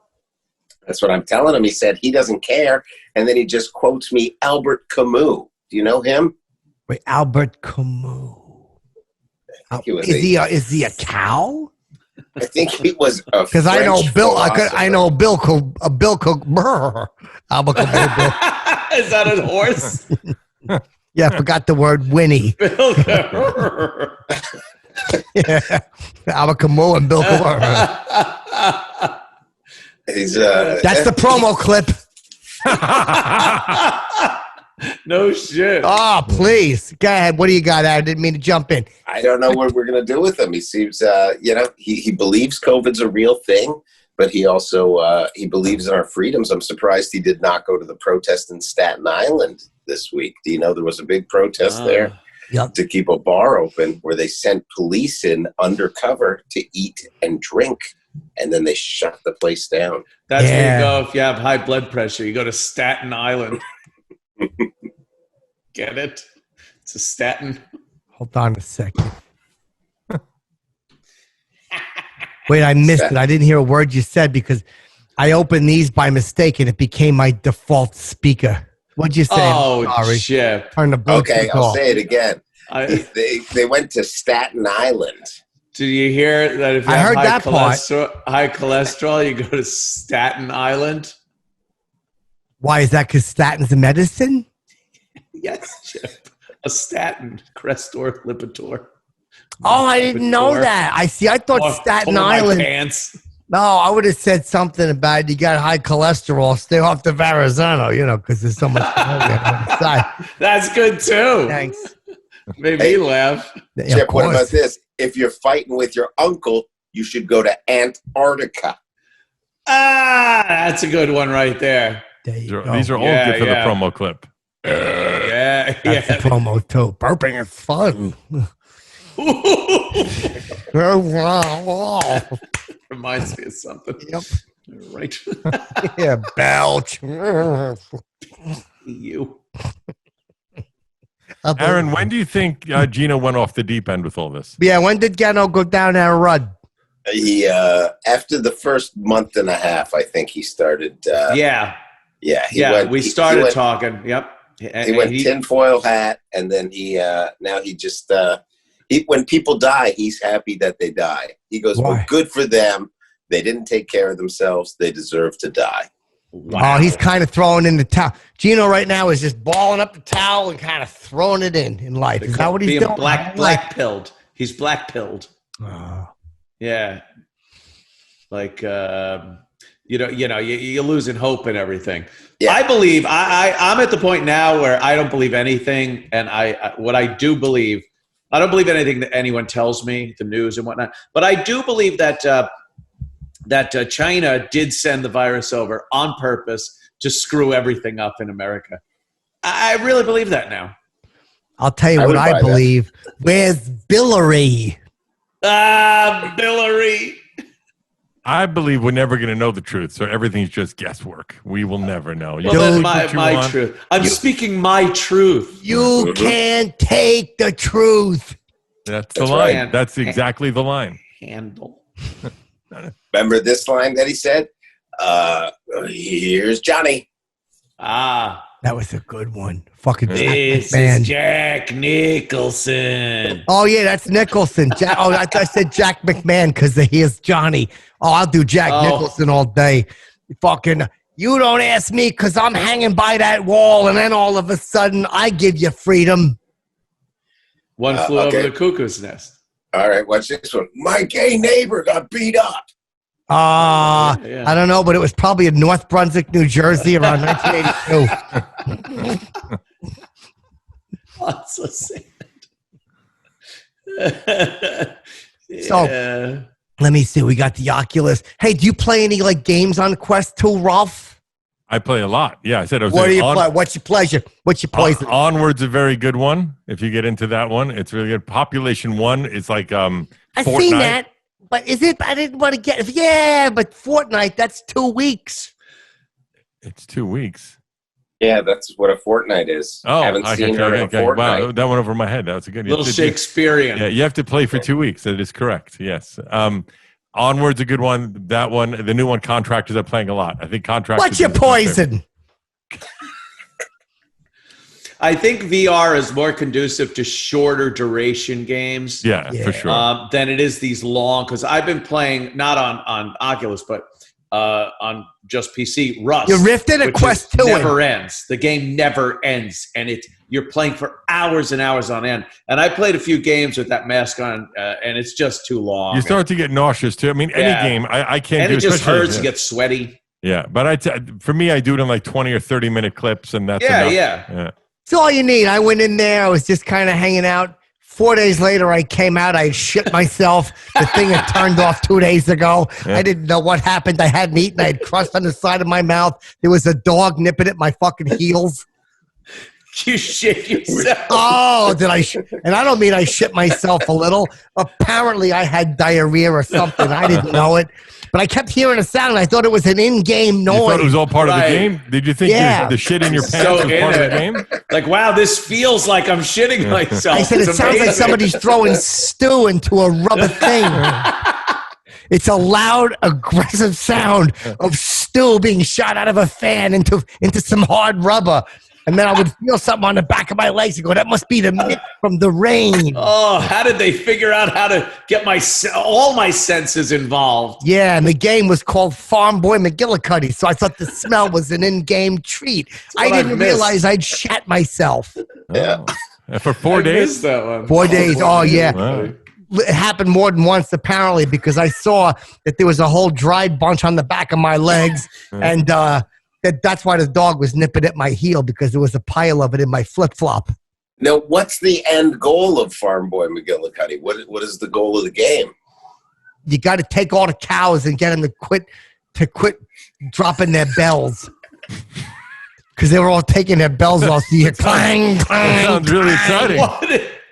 That's what I'm telling him. He said he doesn't care, and then he just quotes me Albert Camus. Do you know him? Wait, Albert Camus. Is he a cow? I think he was a Because I know French Bill. philosopher. I know Bill. Bill Cook. Albert Camus. Is that a horse? Yeah, I forgot the word Winnie. Bill. Yeah. Albert Camus and Bill Cook. He's That's the promo clip. No shit. Oh, please. Go ahead. What do you got? I didn't mean to jump in. I don't know what we're going to do with him. He seems, he believes COVID's a real thing, but he also he believes in our freedoms. I'm surprised he did not go to the protest in Staten Island this week. Do you know there was a big protest there to keep a bar open where they sent police in undercover to eat and drink, and then they shut the place down. That's where you go if you have high blood pressure. You go to Staten Island. Get it? It's a statin. Hold on a second. Wait, I missed it. I didn't hear a word you said because I opened these by mistake and it became my default speaker. What'd you say? Oh, sorry. shit. Turn the Bluetooth Okay, I'll off. say it again. They went to Staten Island. Did you hear that if you I have heard high that part. high cholesterol, you go to Staten Island? Why is that? Because statin's a medicine? Yes, Chip. A statin, Crestor, Lipitor. Oh, I didn't know that. I thought Staten Island. Pants. No, I would have said something about you got high cholesterol. Stay off the Verrazano, because there's so much on the side. That's good too. Thanks. Made me laugh. Yeah, Chip, what about this? If you're fighting with your uncle, you should go to Antarctica. Ah, that's a good one right there. There you go. These are all Yeah, good for yeah. the promo clip. Yeah, That's the promo too. Burping is fun. Reminds me of something. Yep. Right. Yeah, belch. You. Aaron, when do you think Gino went off the deep end with all this? Yeah, when did Gano go down our run? He after the first month and a half, I think he started. Yeah. He We started talking. Yep. He went tinfoil hat, and then he now he just when people die, he's happy that they die. He goes, Why? "Well, good for them. They didn't take care of themselves. They deserve to die." Wow. Oh, he's kind of throwing in the towel. Gino right now is just balling up the towel and kind of throwing it in life. Is that what he's being doing? black pilled. He's black pilled. Oh. Yeah. Like you're losing hope and everything. Yeah. I believe I'm at the point now where I don't believe anything, and what I do believe, I don't believe anything that anyone tells me, the news and whatnot. But I do believe that China did send the virus over on purpose to screw everything up in America. I really believe that now. I'll tell you what I believe. Where's Billary? Billary. I believe we're never going to know the truth, so everything's just guesswork. We will never know. Well, that's my truth. I'm speaking my truth. You can't take the truth. That's the line. That's exactly the line. Handle. Remember this line that he said? Here's Johnny. That was a good one. Fucking This man. is Jack Nicholson. Oh, yeah, that's Nicholson. I said Jack McMahon because he is Johnny. Oh, I'll do Jack Nicholson all day. Fucking You don't ask me because I'm hanging by that wall, and then all of a sudden I give you freedom. One flew over the cuckoo's nest. All right, watch this one. My gay neighbor got beat up. Yeah. I don't know, but it was probably in North Brunswick, New Jersey around 1982. Lots of sand. So let me see. We got the Oculus. Hey, do you play any like games on Quest 2, Rolf? I play a lot. Yeah, I said I was. What do you play? What's your pleasure? What's your poison? Onward's a very good one. If you get into that one, it's really good. Population 1, it's like I've Fortnite. seen that, but is it? I didn't want to get. Yeah, but Fortnite. That's 2 weeks. It's 2 weeks. Yeah, that's what a fortnight is. Oh, haven't seen her in a fortnight. Wow, that went over my head. That was a good Little Shakespearean. Yeah, you have to play for 2 weeks. That is correct. Yes. Onward's a good one. That one, the new one, Contractors, I'm playing a lot. I think Contractors. What's your poison? I think VR is more conducive to shorter duration games. Yeah, for sure. Than it is these long. Because I've been playing not on Oculus, but on just PC. Rust. You rifted a Quest 2. Never ends. The game never ends, and you're playing for hours and hours on end. And I played a few games with that mask on, and it's just too long. You start to get nauseous too. I mean, any game I can't do. And it just hurts. You get sweaty. Yeah, but for me, I do it in like 20 or 30 minute clips, and that's enough. Yeah. It's all you need. I went in there. I was just kind of hanging out. 4 days later, I came out. I shit myself. The thing had turned off 2 days ago. Yeah. I didn't know what happened. I hadn't eaten. I had crust on the side of my mouth. There was a dog nipping at my fucking heels. You shit yourself. Oh, did I? And I don't mean I shit myself a little. Apparently, I had diarrhea or something. I didn't know it. But I kept hearing a sound. And I thought it was an in-game noise. You thought it was all part of the game? Did you think the shit in your pants was part of the game? Like, wow, this feels like I'm shitting myself. I said, it sounds like somebody's throwing stew into a rubber thing. It's a loud, aggressive sound of stew being shot out of a fan into some hard rubber. And then I would feel something on the back of my legs and go, that must be the mist from the rain. Oh, how did they figure out how to get all my senses involved? Yeah, and the game was called Farmboy McGillicutty, so I thought the smell was an in-game treat. I didn't realize I'd shat myself. Yeah. For 4 days? That one. 4 days, yeah. Wow. It happened more than once, apparently, because I saw that there was a whole dried bunch on the back of my legs, and that's why the dog was nipping at my heel, because there was a pile of it in my flip-flop. Now, what's the end goal of Farmboy McGillicutty? What is the goal of the game? You got to take all the cows and get them to quit dropping their bells. Because they were all taking their bells off. So you hear clang, clang. That sounds really exciting.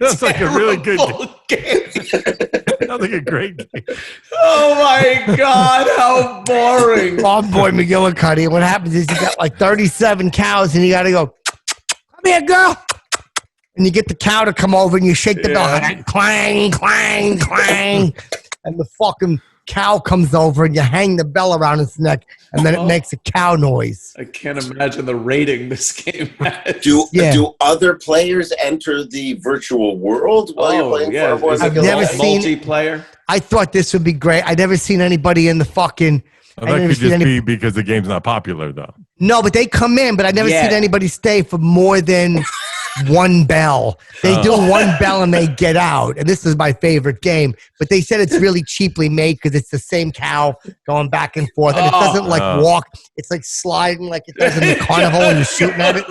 Sounds like a really good game. Sounds like a great game. Oh my God, how boring. Farmboy McGillicutty. And what happens is you got like 37 cows and you got to go, come here, girl. And you get the cow to come over and you shake the bell. Clang, clang, clang. And the fucking cow comes over and you hang the bell around its neck and then it makes a cow noise. I can't imagine the rating this game has. Do other players enter the virtual world while you're playing Farmboy? I've never seen multiplayer. I thought this would be great. I'd never seen anybody in the fucking. Well, that could just be because the game's not popular, though. No, but they come in, but I've never seen anybody stay for more than one bell. They do one bell and they get out. And this is my favorite game. But they said it's really cheaply made because it's the same cow going back and forth. And it doesn't walk. It's like sliding like it does in the carnival and you're shooting at it.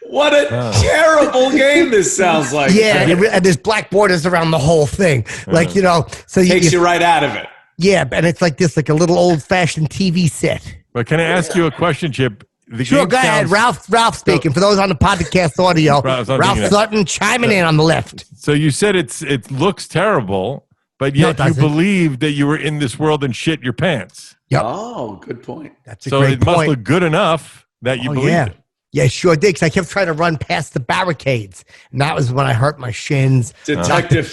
What a terrible game this sounds like. Yeah, and there's black borders around the whole thing. Like, so takes you right out of it. Yeah, and it's like this, like a little old-fashioned TV set. But can I ask you a question, Chip? Sure, go ahead. Ralph speaking. For those on the podcast audio, Ralph Sutton chiming in on the left. So you said it looks terrible, but yet you believe that you were in this world and shit your pants. Yep. Oh, good point. That's a great point. So it must look good enough that you believe it. Yeah, sure did, because I kept trying to run past the barricades. And that was when I hurt my shins. Detective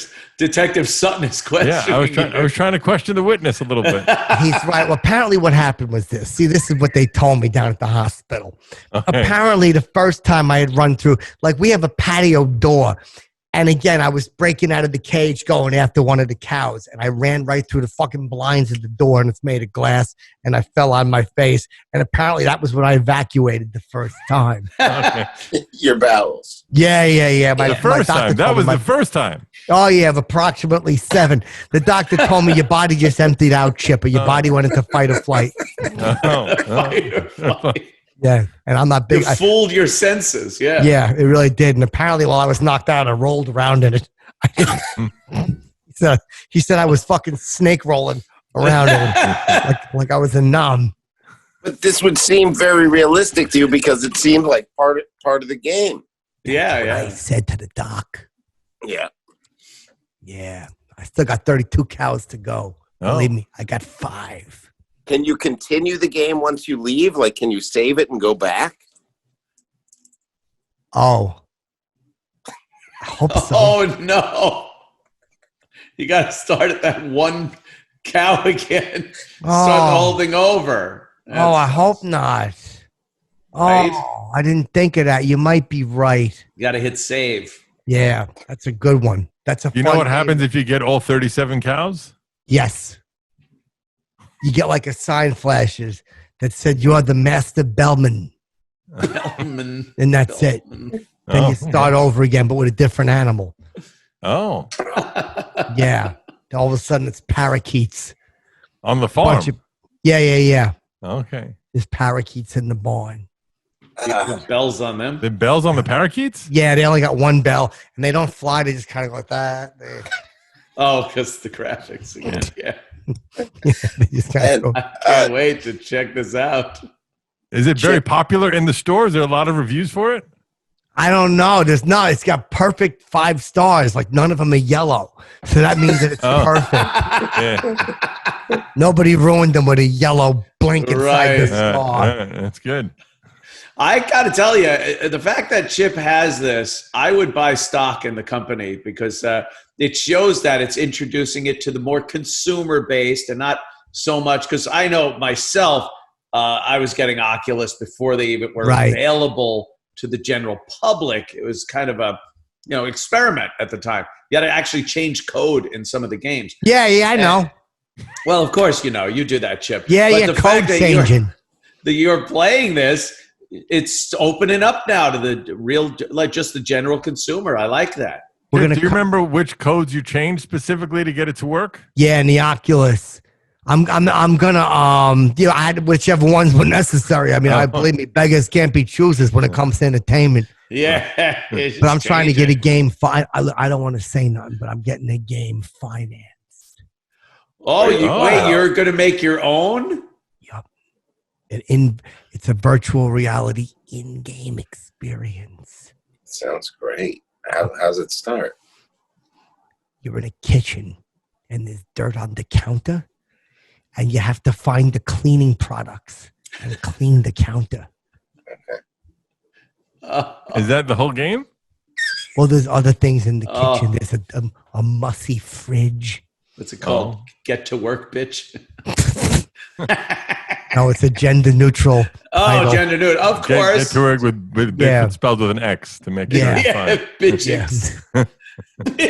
Sutton is questioning. Yeah, I was trying to question the witness a little bit. He's right. Well, apparently what happened was this. See, this is what they told me down at the hospital. Okay. Apparently the first time I had run through, like we have a patio door. And again, I was breaking out of the cage going after one of the cows. And I ran right through the fucking blinds of the door, and it's made of glass. And I fell on my face. And apparently that was when I evacuated the first time. Okay. Your bowels. Yeah. The first time. That was the first time. Oh, yeah, of approximately 7. The doctor told me your body just emptied out, Chipper. Your body went into fight or flight. Yeah, and I'm not big. You fooled your senses. Yeah. Yeah, it really did. And apparently, while I was knocked out, I rolled around in it. He said I was fucking snake rolling around in it, like I was a numb. But this would seem very realistic to you because it seemed like part of the game. I said to the doc. Yeah. Yeah, I still got 32 cows to go. Believe me, I got 5. Can you continue the game once you leave? Like, can you save it and go back? Oh. I hope so. Oh, no. You got to start at that one cow again. Start holding over. I hope not. Right? Oh, I didn't think of that. You might be right. You got to hit save. Yeah, that's a good one. That's a You fun know what game. happens if you get all 37 cows? Yes. You get like a sign flashes that said you are the master bellman. Bellman. And that's it. Then you start over again, but with a different animal. Oh. Yeah. All of a sudden it's parakeets. On the farm. Yeah. Okay. There's parakeets in the barn. Put bells on them. The bells on the parakeets? Yeah, they only got one bell, and they don't fly. They just kind of go like that. Oh, because the graphics again. Yeah. They just kinda go. I can't wait to check this out. Is it very popular in the store? Is there a lot of reviews for it? I don't know. It's got perfect 5 stars. Like none of them are yellow. So that means that it's perfect. Yeah. Nobody ruined them with a yellow blink inside the star. That's good. I got to tell you, the fact that Chip has this, I would buy stock in the company because it shows that it's introducing it to the more consumer-based and not so much, because I know myself, I was getting Oculus before they even were available to the general public. It was kind of a experiment at the time. You had to actually change code in some of the games. Yeah, I know. Well, of course, you do that, Chip. Yeah, the code changing. You're playing this, it's opening up now to the real, like just the general consumer. I like that. Do you remember which codes you changed specifically to get it to work? Yeah, in the Oculus. I'm gonna I had whichever ones were necessary. I mean, I believe me, beggars can't be choosers when it comes to entertainment. Yeah, but I'm trying to get a game. I don't want to say nothing, but I'm getting a game financed. Wait, you're gonna make your own? Yup. It's a virtual reality in-game experience. Sounds great. How's it start? You're in a kitchen, and there's dirt on the counter, and you have to find the cleaning products and clean the counter. Okay. Is that the whole game? Well, there's other things in the kitchen. There's a mussy fridge. What's it called? Get to work, bitch. No, it's a gender neutral. Oh, gender neutral. Of course. Get to work with bitch spelled with an X to make it fun. Bitches.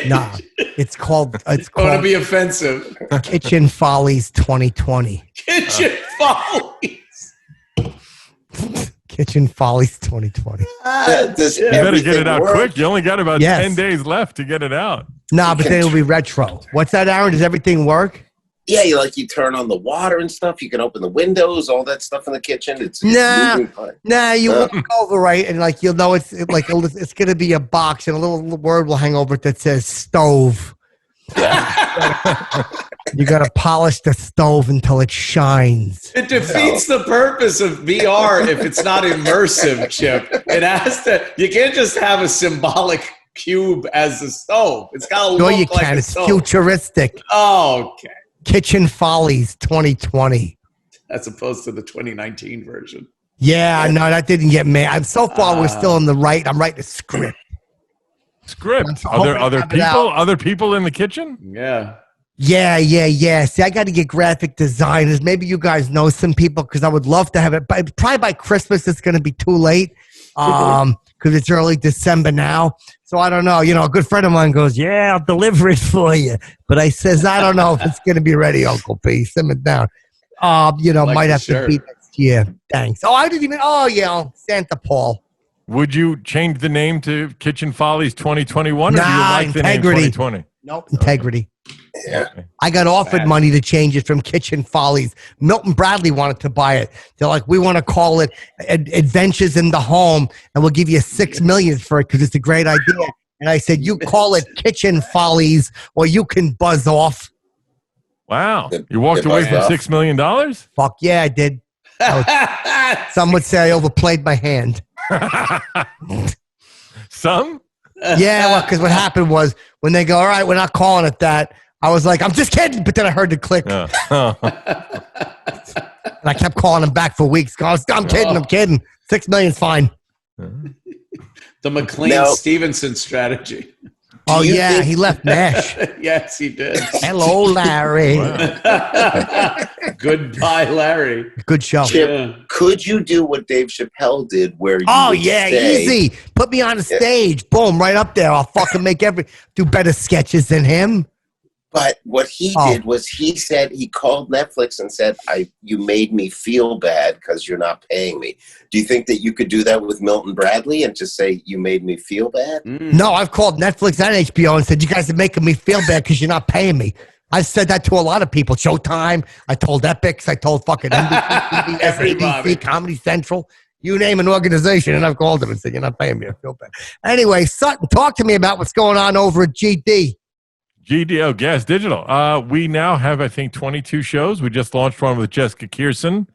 Nah, it's called. I want to be offensive. Kitchen Follies 2020. Kitchen Follies. Kitchen Follies 2020. You better get it out quick. You only got about 10 days left to get it out. Nah, but then it'll be retro. What's that, Aaron? Does everything work? Yeah, you turn on the water and stuff. You can open the windows, all that stuff in the kitchen. It's Nah, you look over right, and you'll know it's going to be a box, and a little word will hang over it that says stove. You got to polish the stove until it shines. It defeats the purpose of VR if it's not immersive, Chip. It has to. You can't just have a symbolic cube as the stove. It's got to look you like can. a It's stove. futuristic. Oh, okay. Kitchen Follies 2020. As opposed to the 2019 version. Yeah, no, that didn't get me. So far, we're still in the right. I'm writing a script. Are there other people in the kitchen? Yeah. Yeah. See, I got to get graphic designers. Maybe you guys know some people because I would love to have it. But probably by Christmas, it's going to be too late. Because because it's early December now. So I don't know. You know, a good friend of mine goes, yeah, I'll deliver it for you. But I says, I don't know if it's going to be ready, Uncle P. Simmer down. You know, Like might the have shirt. to be next year. Thanks. Oh, I didn't even. Oh, yeah, Santa Paul. Would you change the name to Kitchen Follies 2021, or do you Nah, like the name integrity. 2020? Nope, integrity. Yeah. I got offered money to change it from Kitchen Follies. Milton Bradley wanted to buy it. They're like, we want to call it Adventures in the Home, and we'll give you $6 million for it because it's a great idea. And I said, you call it Kitchen Follies, or you can buzz off. Wow. Good- You walked good away buzz from off. $6 million? Fuck yeah, I did. Some would say I overplayed my hand. Some? Yeah, well, because what happened was when they go, all right, we're not calling it that, I was like, I'm just kidding. But then I heard the click, Yeah. Oh. and I kept calling him back for weeks. Going, I'm kidding, I'm kidding. $6 million's fine. The McLean No. Stevenson strategy. Oh, you yeah, think- he left MASH. Yes, he did. Hello, Larry. Goodbye, Larry. Good show. Chip, Yeah. could you do what Dave Chappelle did where you Oh, would yeah, say, easy. Put me on the stage. Boom, right up there. I'll fucking do better sketches than him. But what he Oh. did was he said he called Netflix and said, you made me feel bad because you're not paying me. Do you think that you could do that with Milton Bradley and just say, you made me feel bad? No, I've called Netflix and HBO and said, you guys are making me feel bad because you're not paying me. I've said that to a lot of people. Showtime. I told Epix. I told fucking NBC, Everybody. ABC, Comedy Central. You name an organization, and I've called them and said, you're not paying me. I feel bad. Anyway, Sutton, talk to me about what's going on over at GD. GDO Gas Digital. We now have, I think, 22 shows. We just launched one with Jessica Kearson.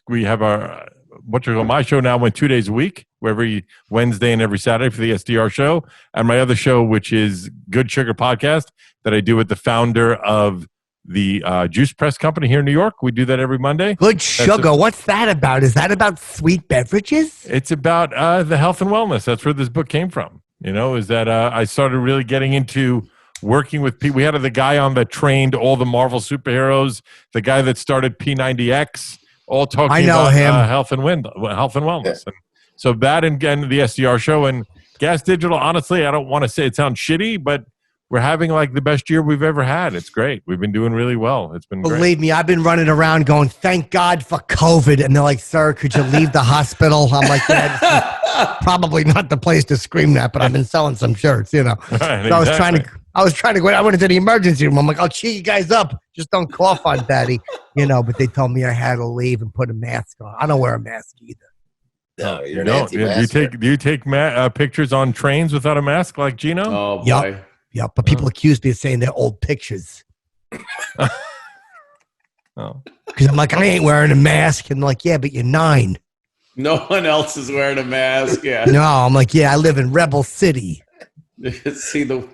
We have our my show now went 2 days a week, every Wednesday and every Saturday for the SDR show, and my other show, which is Good Sugar Podcast, that I do with the founder of the juice press company here in New York. We do that every Monday. Good sugar. What's that about? Is that about sweet beverages? It's about the health and wellness. That's where this book came from. You know, is that I started really getting into working with people. We had the guy on that trained all the Marvel superheroes, the guy that started P90X, all talking I know about him. health and wellness. And so that and again, the SDR show and Gas Digital, honestly, I don't want to say it sounds shitty, but we're having like the best year we've ever had. It's great. We've been doing really well. It's been great. Believe me, I've been running around going, thank God for COVID. And they're like, sir, could you leave the hospital? I'm like, yeah, this is probably not the place to scream that, but I've been selling some shirts, you know. Right, So exactly. I was trying to go. I went into the emergency room. I'm like, I'll cheer you guys up. Just don't cough on Daddy, you know. But they told me I had to leave and put a mask on. I don't wear a mask either. No, you're an don't. Do anti-masker. you take pictures on trains without a mask like Gino? Oh, boy. Yup. Yeah, but people accuse me of saying they're old pictures Oh. because I'm like, I ain't wearing a mask, and they're like, yeah, but you're 9. No one else is wearing a mask. Yeah. No, I'm like, yeah, I live in Rebel City. See the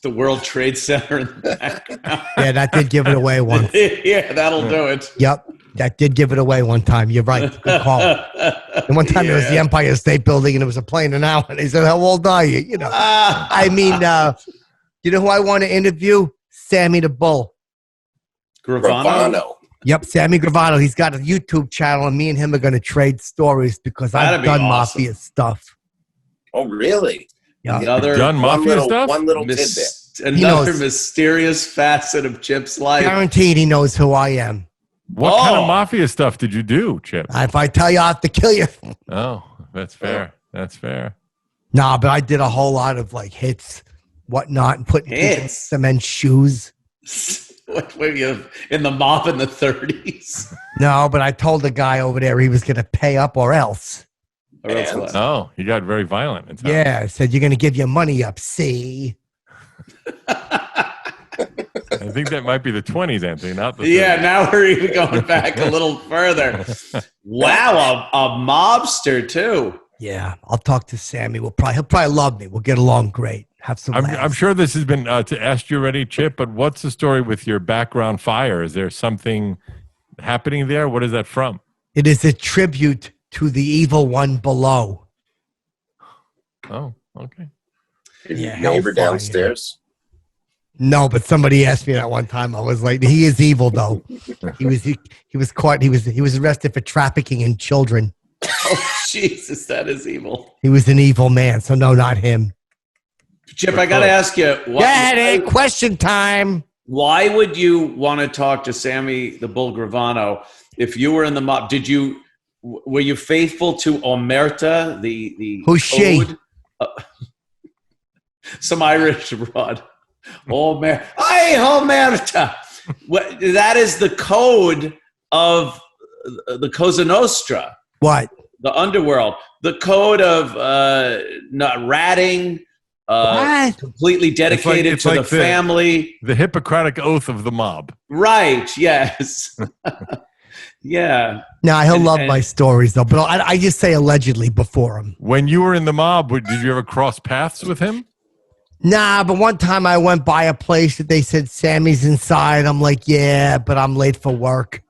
World Trade Center in the background. Yeah, that did give it away once. Yeah, that'll do it. Yep, that did give it away one time. You're right. Good call. And one time it was the Empire State Building, and it was a plane an hour, and they said, how old are you? You know, I mean, you know who I want to interview? Sammy the Bull. Gravano. Yep, Sammy Gravano. He's got a YouTube channel, and me and him are going to trade stories because That'd I've be done awesome. mafia stuff. Oh, really? Yeah. Another Done mafia stuff? One little tidbit. Another knows. mysterious facet of Chip's life. Guaranteed he knows who I am. What kind Oh. of mafia stuff did you do, Chip? If I tell you, I have to kill you. Oh, that's fair. That's fair. Nah, but I did a whole lot of like hits, whatnot, and putting kids in Hits? cement shoes. What were you in the mob in the 30s? No, but I told the guy over there he was going to pay up or else. Or else And- what? Oh, you got very violent. It sounds. Yeah, I said, you're going to give your money up, see? I think that might be the 20s, Anthony, not the Yeah, 30s. now we're even going back a little further. Wow, a mobster too. Yeah, I'll talk to Sammy. He'll probably love me. We'll get along great. Have some I'm laughs. sure this has been asked you already, Chip, but what's the story with your background fire? Is there something happening there? What is that from? It is a tribute to the evil one below. Oh, okay. Your Yeah, neighbor hellfire. downstairs. No, but somebody asked me that one time. I was like, he is evil though. He was caught. He was arrested for trafficking in children. Oh, Jesus, that is evil. He was an evil man, so no, not him. Chip, I got to ask you. Question time. Why would you want to talk to Sammy the Bull Gravano if you were in the mob? Were you faithful to Omerta, the Who's she? Some Irish broad. Omerta. Hey, Omerta. That is the code of the Cosa Nostra. What? The underworld. The code of not ratting. Completely dedicated to the family. The Hippocratic Oath of the mob. Right, yes. Yeah. Now, he'll love my stories, though, but I just say allegedly before him. When you were in the mob, did you ever cross paths with him? Nah, but one time I went by a place that they said Sammy's inside. I'm like, yeah, but I'm late for work.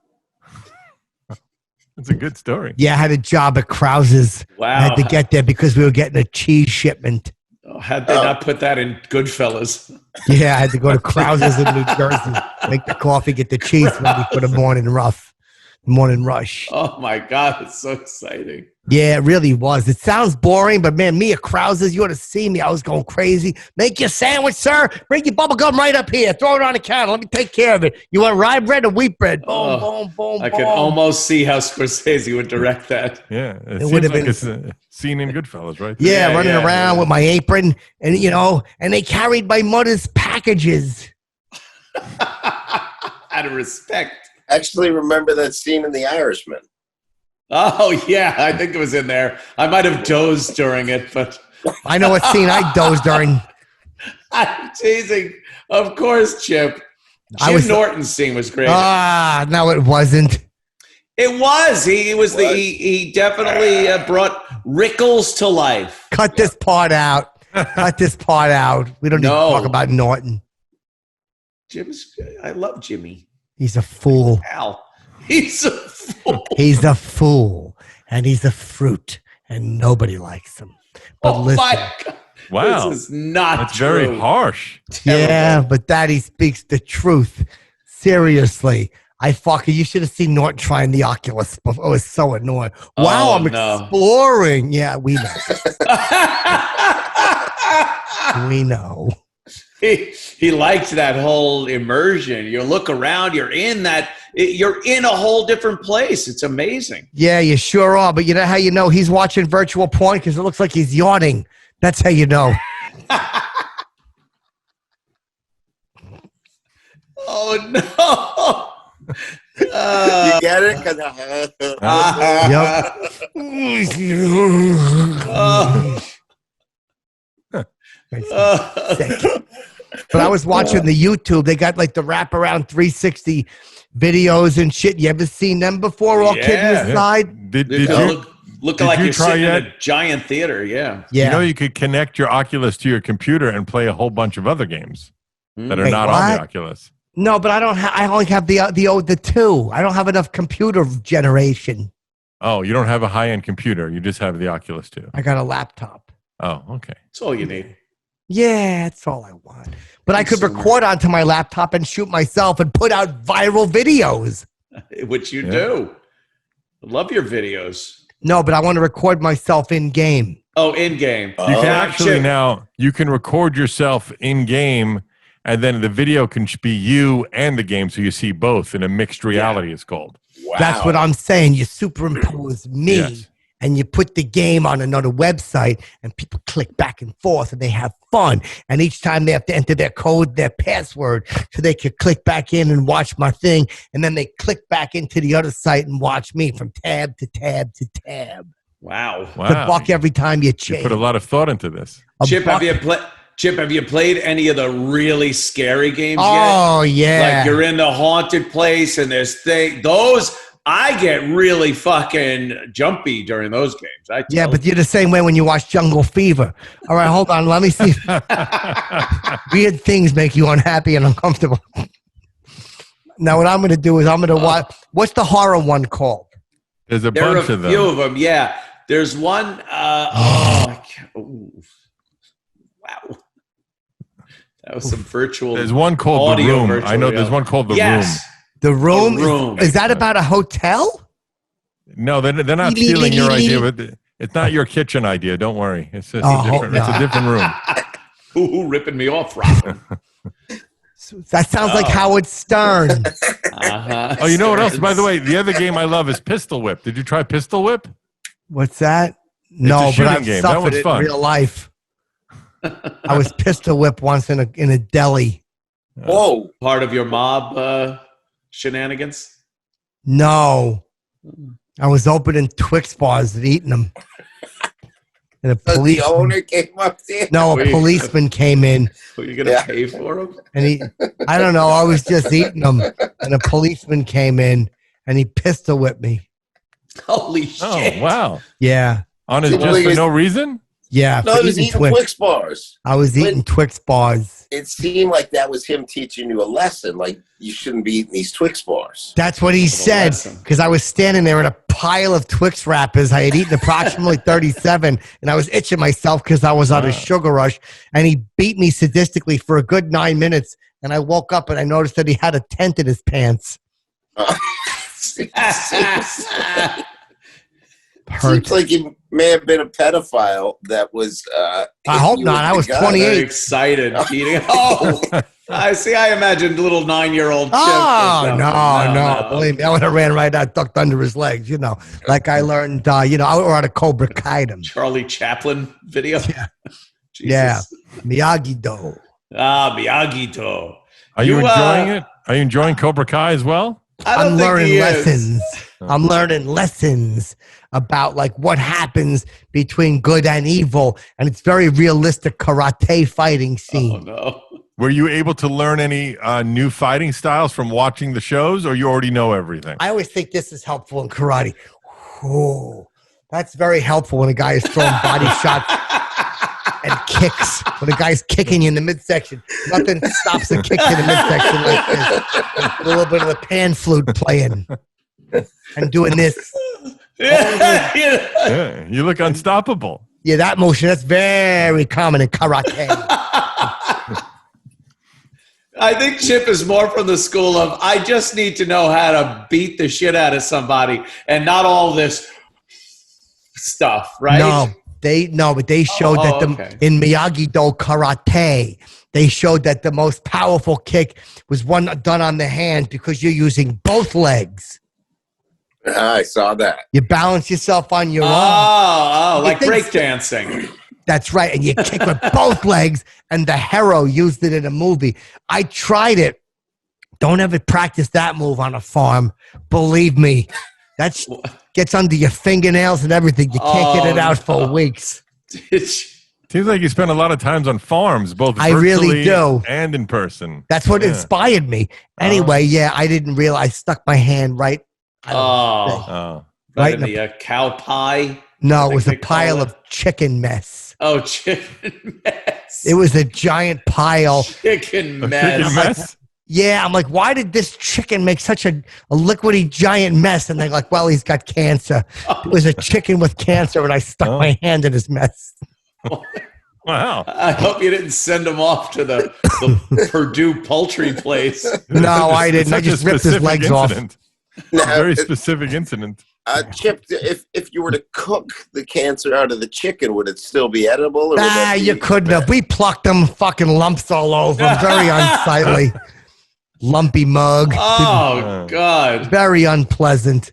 It's a good story. Yeah, I had a job at Krause's. Wow. I had to get there because we were getting a cheese shipment. Had they not put that in Goodfellas? Yeah, I had to go to Krause's in New Jersey, make the coffee, get the cheese ready for the morning rush. Oh, my God. It's so exciting. Yeah, it really was. It sounds boring, but man, me at Krause's, you ought to see me. I was going crazy. Make your sandwich, sir. Bring your bubble gum right up here. Throw it on the counter. Let me take care of it. You want rye bread or wheat bread? Boom, boom, boom, I could almost see how Scorsese would direct that. Yeah, it would have like been a scene in Goodfellas, right? Yeah, running around with my apron, and and they carried my mother's packages. Out of respect. Actually, remember that scene in The Irishman? Oh, yeah, I think it was in there. I might have dozed during it, but... I know what scene I dozed during. I'm teasing. Of course, Chip. Norton's scene was great. No, it wasn't. It was. He definitely brought Rickles to life. Cut this part out. Cut this part out. We don't need to talk about Norton. I love Jimmy. He's a fool. Al. He's a fool. He's a fool, and he's a fruit, and nobody likes him. But listen, my God. Wow. This is not That's true. very harsh. Yeah, but Daddy speaks the truth. Seriously. You should have seen Norton trying the Oculus before. It was so annoying. Wow, I'm exploring. Yeah, we know. We know. He liked that whole immersion. You look around, you're in a whole different place. It's amazing. Yeah, you sure are. But you know how you know he's watching virtual porn? Because it looks like he's yawning. That's how you know. Oh, no. You get it? Sick. But I was watching the YouTube. They got like the wraparound 360 videos and shit. You ever seen them before? All kidding aside. Did you look like you're sitting in a giant theater? Yeah. Yeah. You could connect your Oculus to your computer and play a whole bunch of other games that are not on the Oculus. No, but I don't. I only have the two. I don't have enough computer generation. Oh, you don't have a high-end computer. You just have the Oculus 2. I got a laptop. Oh, okay. That's all you need. Yeah, that's all I want. But I could record onto my laptop and shoot myself and put out viral videos. Which you do. I love your videos. No, but I want to record myself in game. Oh, in game. You can actually you can record yourself in game, and then the video can be you and the game, so you see both in a mixed reality. It's called. Wow. That's what I'm saying. You superimpose me. Yes. And you put the game on another website, and people click back and forth, and they have fun. And each time they have to enter their code, their password, so they could click back in and watch my thing. And then they click back into the other site and watch me from tab to tab to tab. Wow. The buck every time you change. You put a lot of thought into this. Chip, have you played any of the really scary games yet? Oh, yeah. Like you're in the haunted place, and there's those. I get really fucking jumpy during those games. Yeah, but you're the same way when you watch Jungle Fever. All right, hold on. Let me see. Weird things make you unhappy and uncomfortable. Now, what I'm going to do is I'm going to watch. What's the horror one called? There's a bunch of them. There are a few of them, yeah. There's one. Wow. That was some virtual. There's one called The Room. I know there's one called The Room. The Room? Is that about a hotel? No, they're not stealing your idea, but it's not your kitchen idea. Don't worry. It's just it's a different room. Who ripping me off, Robin? That sounds like Howard Stern. Oh, you know what else? By the way, the other game I love is Pistol Whip. Did you try Pistol Whip? What's that? No, but I've game. suffered it in real life. I was pistol whipped once in a deli. Whoa. Part of your mob shenanigans? No. I was opening Twix bars and eating them. And The owner came up there? No, a policeman came in. Were you going to pay for them? And I don't know, I was just eating them. And a policeman came in and he pistol whipped me. Holy shit. Oh, wow. Yeah. On his just for no reason? Yeah. No, he was eating Twix bars. I was eating Twix bars. It seemed like that was him teaching you a lesson. Like, you shouldn't be eating these Twix bars. That's what he said. Because I was standing there in a pile of Twix wrappers. I had eaten approximately 37. And I was itching myself because I was on a sugar rush. And he beat me sadistically for a good 9 minutes. And I woke up and I noticed that he had a tent in his pants. Seems like he may have been a pedophile that was I hope not. I was 28. Very excited eating. Oh, I see. I imagined little 9-year-old. Oh, no. Believe me, I would have ran right out, ducked under his legs, like I learned, or out of Cobra Kai him. Charlie Chaplin video. Yeah. Yeah. Miyagi-Do. Miyagi-Do. Are you enjoying it? Are you enjoying Cobra Kai as well? I'm learning lessons. I'm learning lessons about like what happens between good and evil, and it's very realistic karate fighting scene. Oh no! Were you able to learn any new fighting styles from watching the shows, or you already know everything? I always think this is helpful in karate. Oh, that's very helpful when a guy is throwing body shots and kicks. When a guy's kicking you in the midsection, nothing stops a kick in the midsection like this. A little bit of the pan flute playing and doing this. Yeah, you look unstoppable. Yeah, that motion, that's very common in karate. I think Chip is more from the school of, I just need to know how to beat the shit out of somebody and not all this stuff, right? But they showed that in Miyagi-Do karate, they showed that the most powerful kick was one done on the hand because you're using both legs. I saw that. You balance yourself on your arm. Oh, like breakdancing. That's right. And you kick with both legs, and the hero used it in a movie. I tried it. Don't ever practice that move on a farm. Believe me. That gets under your fingernails and everything. You can't get it out for weeks. Seems like you spend a lot of times on farms, both I really do. And in person. That's what inspired me. Anyway, I didn't realize I stuck my hand right. Right in the cow pie? No, it was a pile of chicken mess. Oh, chicken mess. It was a giant pile. Chicken mess. Yeah, I'm like, why did this chicken make such a liquidy giant mess? And they're like, well, he's got cancer. It was a chicken with cancer, and I stuck my hand in his mess. Wow. I hope you didn't send him off to the Purdue poultry place. No, I didn't. I just ripped his legs off. Very specific incident. Chip, if you were to cook the cancer out of the chicken, would it still be edible? Or you couldn't have. We plucked them fucking lumps all over them. Very unsightly. Lumpy mug. Oh, God. Very unpleasant.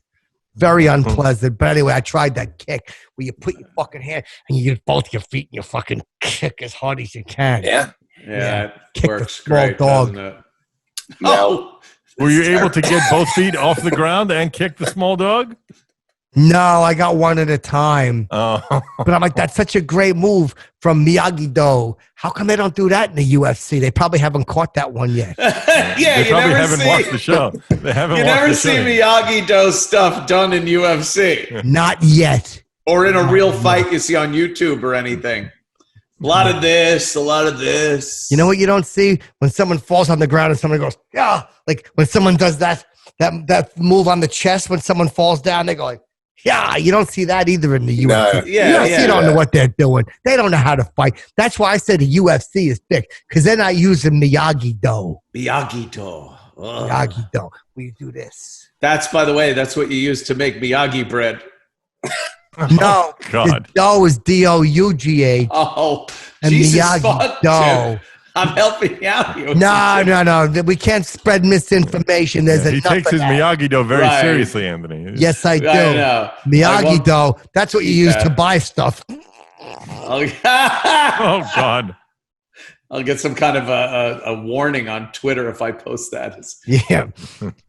Very unpleasant. But anyway, I tried that kick where you put your fucking hand and you use both your feet and you fucking kick as hard as you can. Yeah. Yeah. Kick Works the small great, dog. doesn't it? No. Were you able to get both feet off the ground and kick the small dog? No, I got one at a time. Oh. But I'm like, that's such a great move from Miyagi-Do. How come they don't do that in the UFC? They probably haven't caught that one yet. Yeah, they probably haven't watched the show. They haven't. You never see Miyagi-Do stuff done in UFC. Not yet. Or in a real fight you see on YouTube or anything. A lot of this, a lot of this. You know what you don't see? When someone falls on the ground and someone goes, yeah. Like when someone does that move on the chest when someone falls down, they go like, yeah. You don't see that either in the UFC. No. You don't know what they're doing. They don't know how to fight. That's why I said the UFC is big, because they're not using Miyagi-Do. Miyagi-Do. Miyagi-Do. We do this. That's, by the way, that's what you use to make Miyagi bread. No, God. the dough is D-O-U-G-H. Oh, And Jesus fuck, Miyagi-Do. Jim. I'm helping you out. No. We can't spread misinformation. There's He enough takes of his that. Miyagi-Do very Right. seriously, Anthony. Yes, I do. I know. Miyagi-Do. That's what you use to buy stuff. Oh, God. I'll get some kind of a warning on Twitter if I post that. It's Yeah.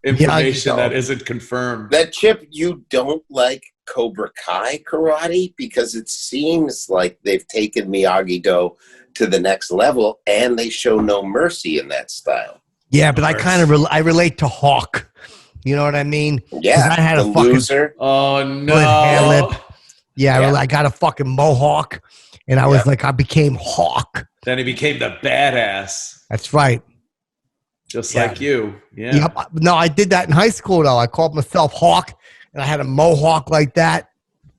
information Miyagi-Do. that isn't confirmed. That Chip, you don't like Cobra Kai karate because it seems like they've taken Miyagi-Do to the next level, and they show no mercy in that style. Yeah, but I kind of I relate to Hawk. You know what I mean? 'Cause Yeah, I had the a fucking loser. Oh, split hair no. lip. Yeah, Yeah. I got a fucking mohawk, and I was like, I became Hawk. Then he became the badass, That's right. just Yeah. like you. Yeah. Yep. No, I did that in high school though. I called myself Hawk, and I had a mohawk like that.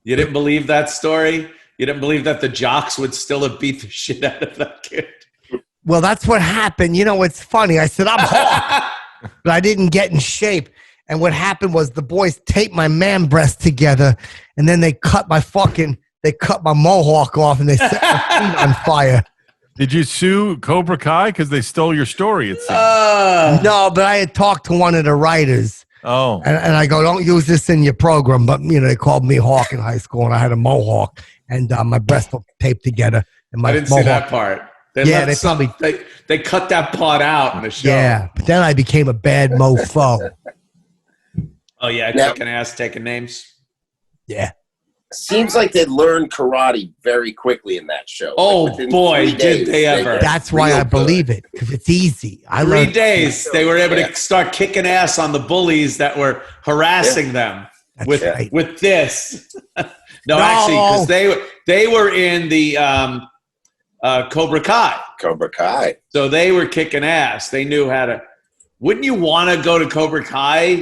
You didn't believe that story? You didn't believe that the jocks would still have beat the shit out of that kid? Well, that's what happened. You know, it's funny. I said I'm Hawk, but I didn't get in shape. And what happened was the boys taped my man breast together, and then they cut my mohawk off, and they set my feet on fire. Did you sue Cobra Kai because they stole your story? It seems. No, but I had talked to one of the writers, Oh, and I go, don't use this in your program. But, you know, they called me Hawk in high school, and I had a mohawk, and my breasts were taped together. And my I didn't see that part. They cut that part out in the show. Yeah, but then I became a bad mofo. Oh, yeah, Now- kicking ass, taking names. Yeah. Seems like they learned karate very quickly in that show. Oh, within boy, 3 did days, they ever. were That's why real I good. believe it, because it's easy. I 3 learned days, they were able Yeah. to start kicking ass on the bullies that were harassing them with right. with this. No, No. actually, because they were in the Cobra Kai, Cobra Kai. so they were kicking ass. They knew how to. Wouldn't you want to go to Cobra Kai?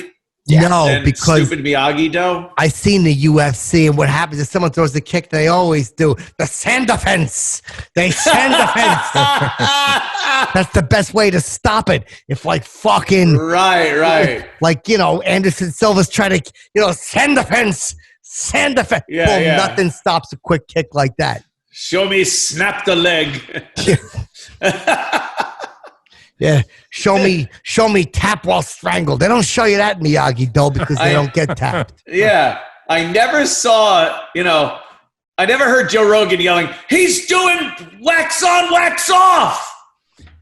no, and because stupid Miyagi-Do. I seen the UFC, and what happens if someone throws a kick, they always do the sand defense. They sand defense. That's the best way to stop it. If like fucking Right. like, you know, Anderson Silva's trying to, you know, sand defense. Yeah, Boom, yeah. nothing stops a quick kick like that. Show me snap the leg. Yeah, show me tap while strangled. They don't show you that in Miyagi-Do because they don't get tapped. Yeah, I never saw, I never heard Joe Rogan yelling, he's doing wax on, wax off.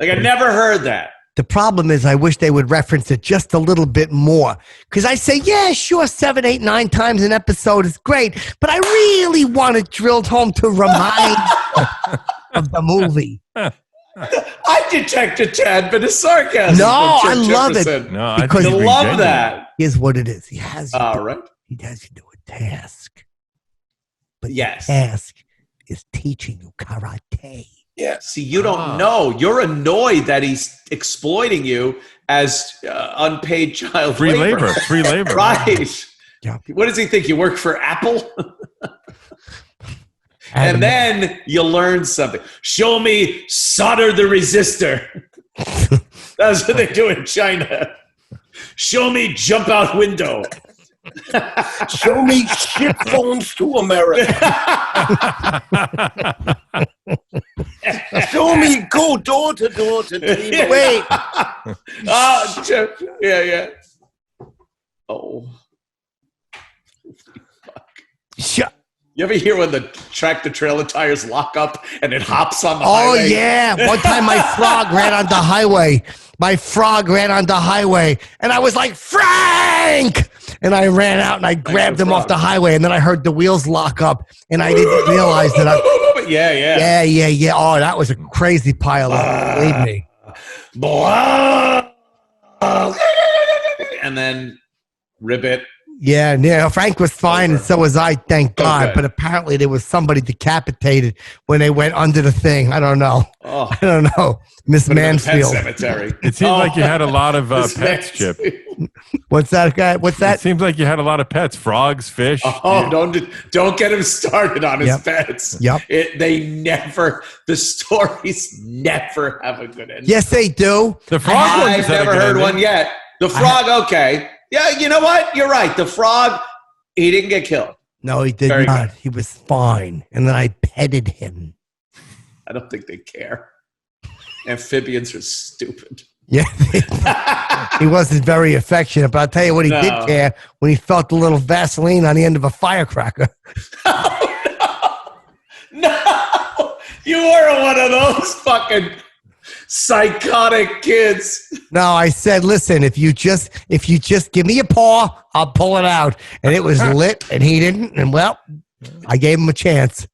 Like, I never heard that. The problem is I wish they would reference it just a little bit more. Because I say, yeah, sure, 7, 8, 9 times an episode is great, but I really want it drilled home to remind of the movie. I detect a tad bit of sarcasm. No, from I Chip love it. Chipperson. no, Because You think love genuine. that. Here's what it is. He has you All do, right. he has you do a task. But Yes. the task is teaching you karate. Yes. See, you don't know. You're annoyed that he's exploiting you as unpaid child Free labor. Free labor. Right. Yeah. What does he think? You work for Apple? Adam- And then you learn something. Show me solder the resistor. That's what they do in China. Show me jump out window. Show me shit phones to America. Show me go door to door to TV. Wait. Yeah. Oh. Shut. You ever hear when the tractor trailer tires lock up and it hops on the Oh, highway? yeah. One time my frog ran on the highway. And I was like, Frank! And I ran out and I grabbed him off the highway. And then I heard the wheels lock up. And I didn't realize that I... Yeah. Yeah. Oh, that was a crazy pile up. Believe me. And then ribbit. Yeah. Frank was fine, and so was I, thank God. Okay. But apparently there was somebody decapitated when they went under the thing. I don't know. Oh, Miss put him in the pet Mansfield. cemetery. It seems like you had a lot of Miss pets, Chip. Mansfield. What's that guy? What's It that? seems like you had a lot of pets, frogs, fish. Oh, don't get him started on his pets. Yep. The stories never have a good ending. Yes, they do. The frog one I've just had a never good heard ending. one yet. The frog, okay. Yeah, you know what? You're right. The frog, he didn't get killed. No, he did Very not. good. He was fine. And then I petted him. I don't think they care. Amphibians are stupid. Yeah. He wasn't very affectionate, but I'll tell you what he did care when he felt a little Vaseline on the end of a firecracker. No! You were one of those fucking psychotic kids. No, I said, listen, if you just give me a paw, I'll pull it out. And it was lit and he didn't. And well, I gave him a chance.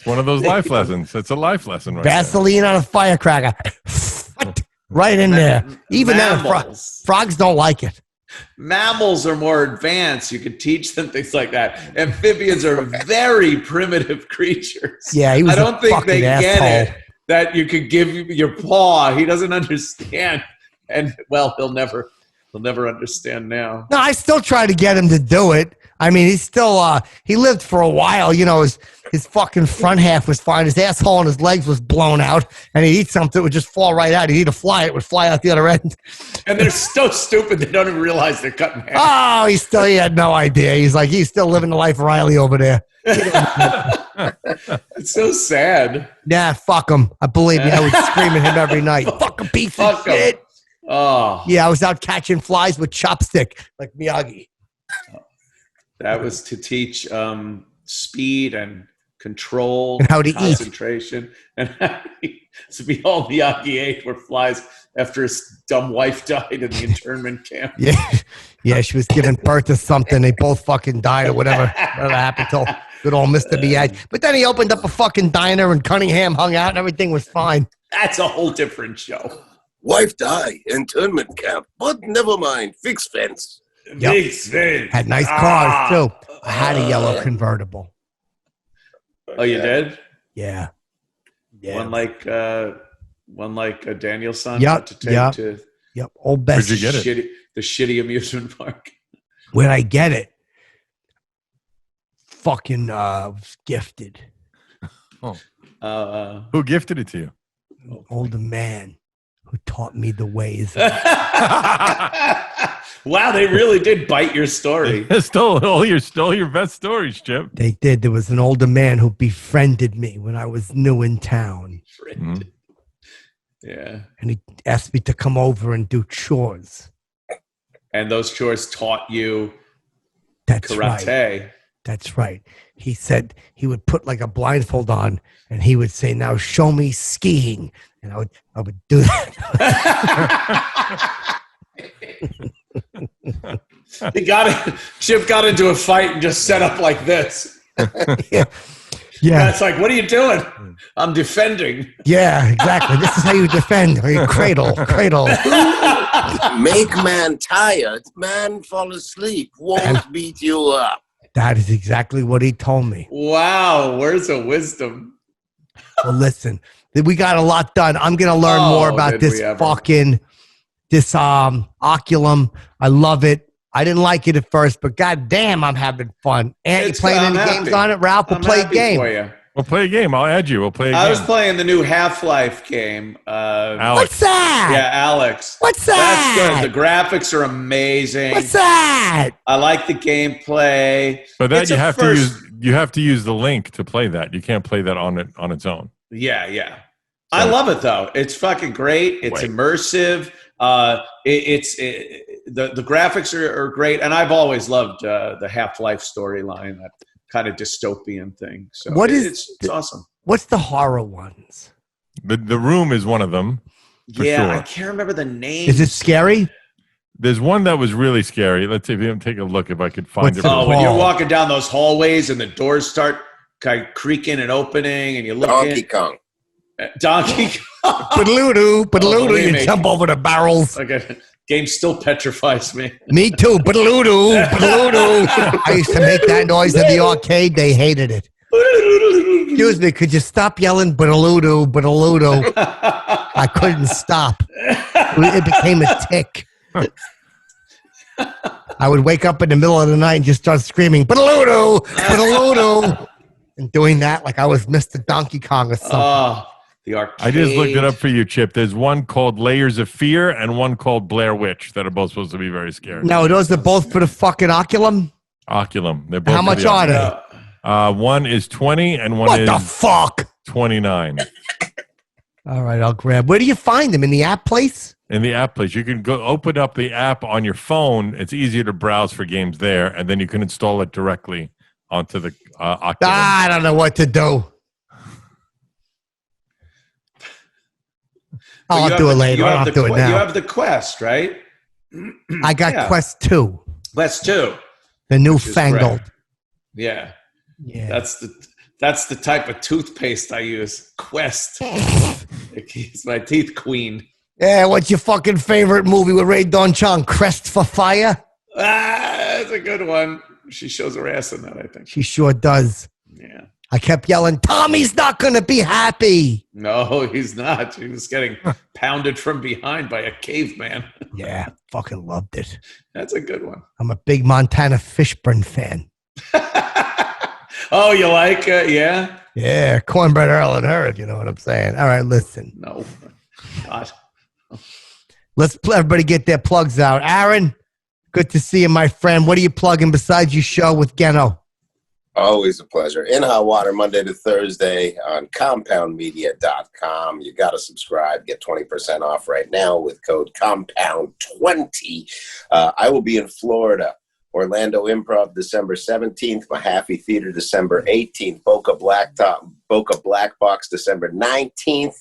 One of those life lessons. It's a life lesson right there. Vaseline on a firecracker. Right in there. Even then, frogs don't like it. Mammals are more advanced. You could teach them things like that. Amphibians are very primitive creatures. Yeah, he was I don't think they asshole. get it that you could give your paw. He doesn't understand. And well, he'll never understand now. No, I still try to get him to do it. I mean, he's still, he lived for a while. You know, his fucking front half was fine. His asshole and his legs was blown out. And he'd eat something that would just fall right out. He'd eat a fly. It would fly out the other end. And they're so stupid, they don't even realize they're cutting half. Oh, he had no idea. He's still living the life of Riley over there. It's so sad. Nah, fuck him. I believe me. I would scream at him every night. Fuck a piece of shit. Him. Oh. Yeah, I was out catching flies with chopstick like Miyagi. That was to teach speed and control, and how to concentration, and to be all Miyagi ate were flies after his dumb wife died in the internment camp. Yeah, she was giving birth to something. They both fucking died or whatever happened to good old Mr. Miyagi. But then he opened up a fucking diner and Cunningham hung out and everything was fine. That's a whole different show. Wife die, internment camp, but never mind, fixed fence. Yep. Big thing. Had nice cars too. I had a yellow convertible. Oh, you did? Yeah. One like a Danielson. Yep. To take to Old best. Where'd you get it? The shitty amusement park. Where'd I get it? Fucking was gifted. Who gifted it to you? An older man who taught me the ways. Wow, they really did bite your story. stole your best stories, Chip. They did. There was an older man who befriended me when I was new in town. Mm-hmm. Yeah. And he asked me to come over and do chores. And those chores taught you That's karate. Right. That's right. He said he would put like a blindfold on and he would say, now show me skiing. And I would do that. Chip got into a fight and just set up like this. Yeah. It's like, what are you doing? I'm defending. Yeah, exactly. This is how you defend. Or you cradle. Make man tired, man fall asleep, won't beat you up. That is exactly what he told me. Wow, words of wisdom. Well, listen, we got a lot done. I'm going to learn more about this Oculum. I love it. I didn't like it at first, but goddamn, I'm having fun. And you playing any games on it, Ralph? We'll play a game. We'll play a game. I'll add you. We'll play a game. I was playing the new Half-Life game. Alex. What's that? Yeah, Alex. What's that? That's good. The graphics are amazing. What's that? I like the gameplay. But that you have to use the link to play that. You can't play that on its own. Yeah. I love it though. It's fucking great. It's immersive. The graphics are great, and I've always loved the Half-Life storyline, that kind of dystopian thing. So it's awesome. What's the horror ones? The Room is one of them. Yeah, I can't remember the name. Is it scary? There's one that was really scary. Let's see if you can take a look if I could find it. Oh, when you're walking down those hallways and the doors start kind of creaking and opening, and you look Donkey Kong. Donkey Kong. Badaloo, you jump over the barrels. Okay. Game still petrifies me. Me too. Badaloo. I used to make that noise in the arcade. They hated it. Excuse me, could you stop yelling badaloo? I couldn't stop. It became a tick. I would wake up in the middle of the night and just start screaming, "Badaloo, badaloo," and doing that like I was Mr. Donkey Kong or something. Oh, the arcade. I just looked it up for you, Chip. There's one called Layers of Fear and one called Blair Witch that are both supposed to be very scary. No, those are both for the fucking Oculum. Oculum. They're both. How much are they? One is 20 and one What is the fuck? 29. All right, I'll grab. Where do you find them? In the app place? In the app place, you can go open up the app on your phone. It's easier to browse for games there, and then you can install it directly onto the Oculus. I don't know what to do. I'll do it later. I'll do it now. You have the Quest, right? I got Quest 2. Quest 2. The newfangled. Yeah. Yeah. That's the type of toothpaste I use. Quest. It keeps my teeth clean. Yeah, what's your fucking favorite movie with Ray Don Chong? Crest for Fire? That's a good one. She shows her ass in that, I think. She sure does. Yeah. I kept yelling, Tommy's not going to be happy. No, he's not. He was getting pounded from behind by a caveman. Yeah, fucking loved it. That's a good one. I'm a big Montana Fishburne fan. Oh, you like it? Yeah? Yeah, Cornbread Earl and her, if you know what I'm saying. All right, listen. No. God. Let's everybody get their plugs out. Aaron, good to see you, my friend. What are you plugging besides your show with Geno? Always a pleasure. In Hot Water, Monday to Thursday on compoundmedia.com. You got to subscribe. Get 20% off right now with code COMPOUND20. I will be in Florida. Orlando Improv, December 17th. Mahaffey Theater, December 18th. Boca Black Box, December 19th.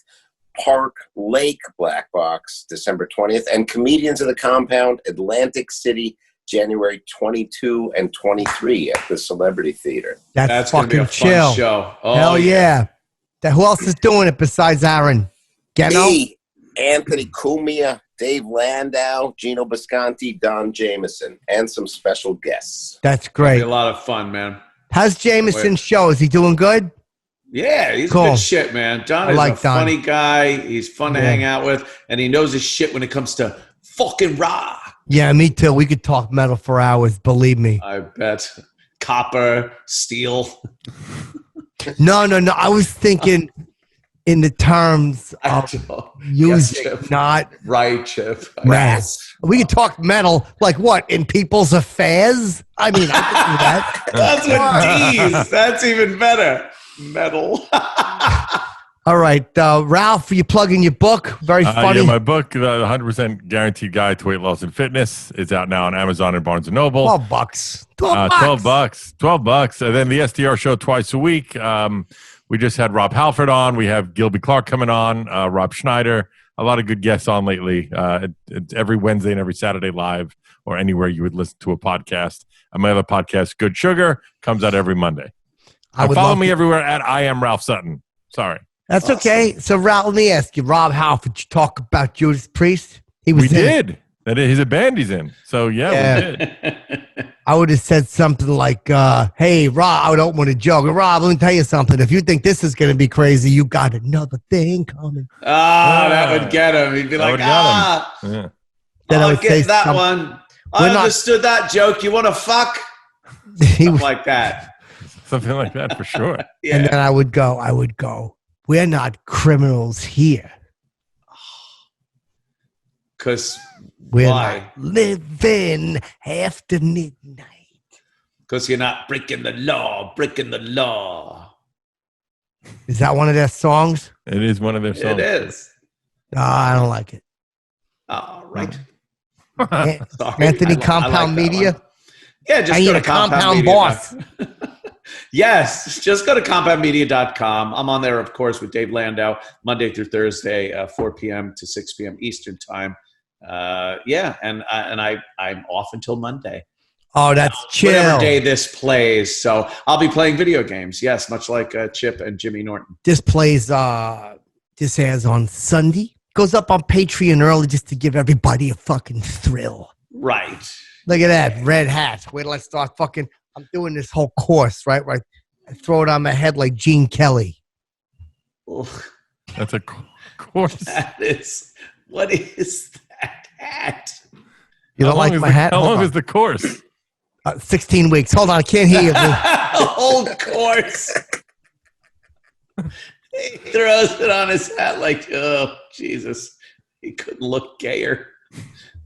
Park Lake Black Box, December 20th. And Comedians of the Compound, Atlantic City, January 22 and 23 at the Celebrity Theater. That's gonna be fucking a chill. fun show. Oh, Hell yeah. Who else is doing it besides Aaron? Geno? Me, Anthony Cumia, Dave Landau, Gino Bisconti, Don Jameson, and some special guests. That's It'll great. be a lot of fun, man. How's Jameson's show? Is he doing good? Yeah, he's Cool. good shit, man. Don I is like a Don. funny guy. He's fun to hang out with, and he knows his shit when it comes to fucking rock. Yeah, me too. We could talk metal for hours, believe me. I bet. Copper, steel. No. I was thinking in the terms of using, Chip. not Right, Chip. mass. We could talk metal, like what, in people's affairs? I mean, I could do that. That's with D's. That's even better. Metal. All right, Ralph, you plugging your book? Very funny. Yeah, my book, the 100% Guaranteed Guide to Weight Loss and Fitness, is out now on Amazon and Barnes & Noble. $12. $12. And then the SDR show twice a week. We just had Rob Halford on. We have Gilby Clark coming on, Rob Schneider. A lot of good guests on lately. It's every Wednesday and every Saturday live or anywhere you would listen to a podcast. And my other podcast, Good Sugar, comes out every Monday. Follow me everywhere at I Am Ralph Sutton. Sorry. That's awesome. Okay. So, Ralph, let me ask you, Rob Halford, did you talk about Judas Priest? We did. That is a band he's in. So, yeah. We did. I would have said something like, hey, Rob, I would open with a joke. Rob, let me tell you something. If you think this is going to be crazy, you got another thing coming. That would get him. He'd be like, Yeah. Then I I'll would get say that something. one. I understood that joke. You want to fuck? Something like that. Something like that for sure. Yeah. And then I would go, we're not criminals here. Because We're why? not living after midnight. Because you're not breaking the law. Is that one of their songs? It is one of their songs. It is. I don't like it. All right. An- Sorry. Anthony I like Compound that Media. one. Yeah, just I go need to a compound Media. boss. Yes, just go to compoundmedia.com. I'm on there, of course, with Dave Landau, Monday through Thursday, 4 p.m. to 6 p.m. Eastern time. And I'm off until Monday. Oh, that's chill. Whatever day this plays. So I'll be playing video games. Yes, much like Chip and Jimmy Norton. This plays, this airs on Sunday. Goes up on Patreon early just to give everybody a fucking thrill. Right. Look at that, red hat. Wait till I start fucking, I'm doing this whole course, right? I throw it on my head like Gene Kelly. Oof. That's a course. What is that hat? You don't like my hat? How Hold long on. is the course? 16 weeks. Hold on, I can't hear you. Old course. He throws it on his hat like, oh, Jesus. He couldn't look gayer.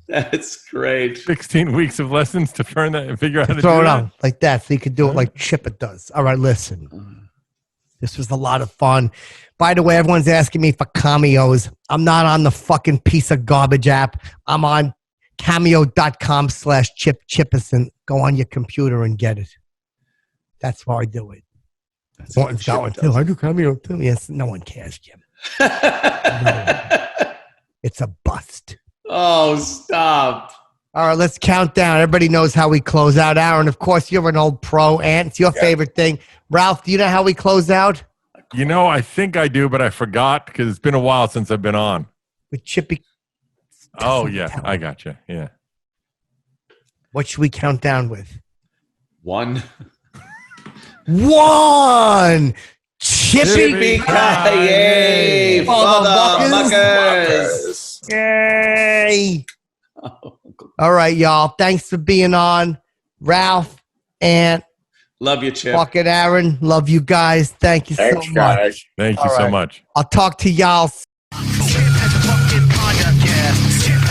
That's great. 16 weeks of lessons to learn that and figure out how to Throw do it that? on like that so you could do it like Chipper does. All right, listen. This was a lot of fun. By the way, everyone's asking me for cameos. I'm not on the fucking piece of garbage app. I'm on cameo.com/Chipperson. Go on your computer and get it. That's why I do it. Morton's got one too. I do Cameo too. Yes, no one cares, Jim. It's a bust. Oh, stop. All right, let's count down. Everybody knows how we close out. Aaron, of course, you're an old pro. Ant, it's your favorite thing. Ralph, do you know how we close out? You know, I think I do, but I forgot because it's been a while since I've been on. With Chippy. Oh, yeah. I got you. Yeah. What should we count down with? 1. 1. Chippy. Yippee-ki-yay, Motherfuckers. Yay. All right, y'all. Thanks for being on. Ralph, Ant, Love you, Chip. fucking Aaron. Love you guys. Thank you Thanks, so much. guys. Thank you All so right. much. I'll talk to y'all Chip has a fucking podcast. Chip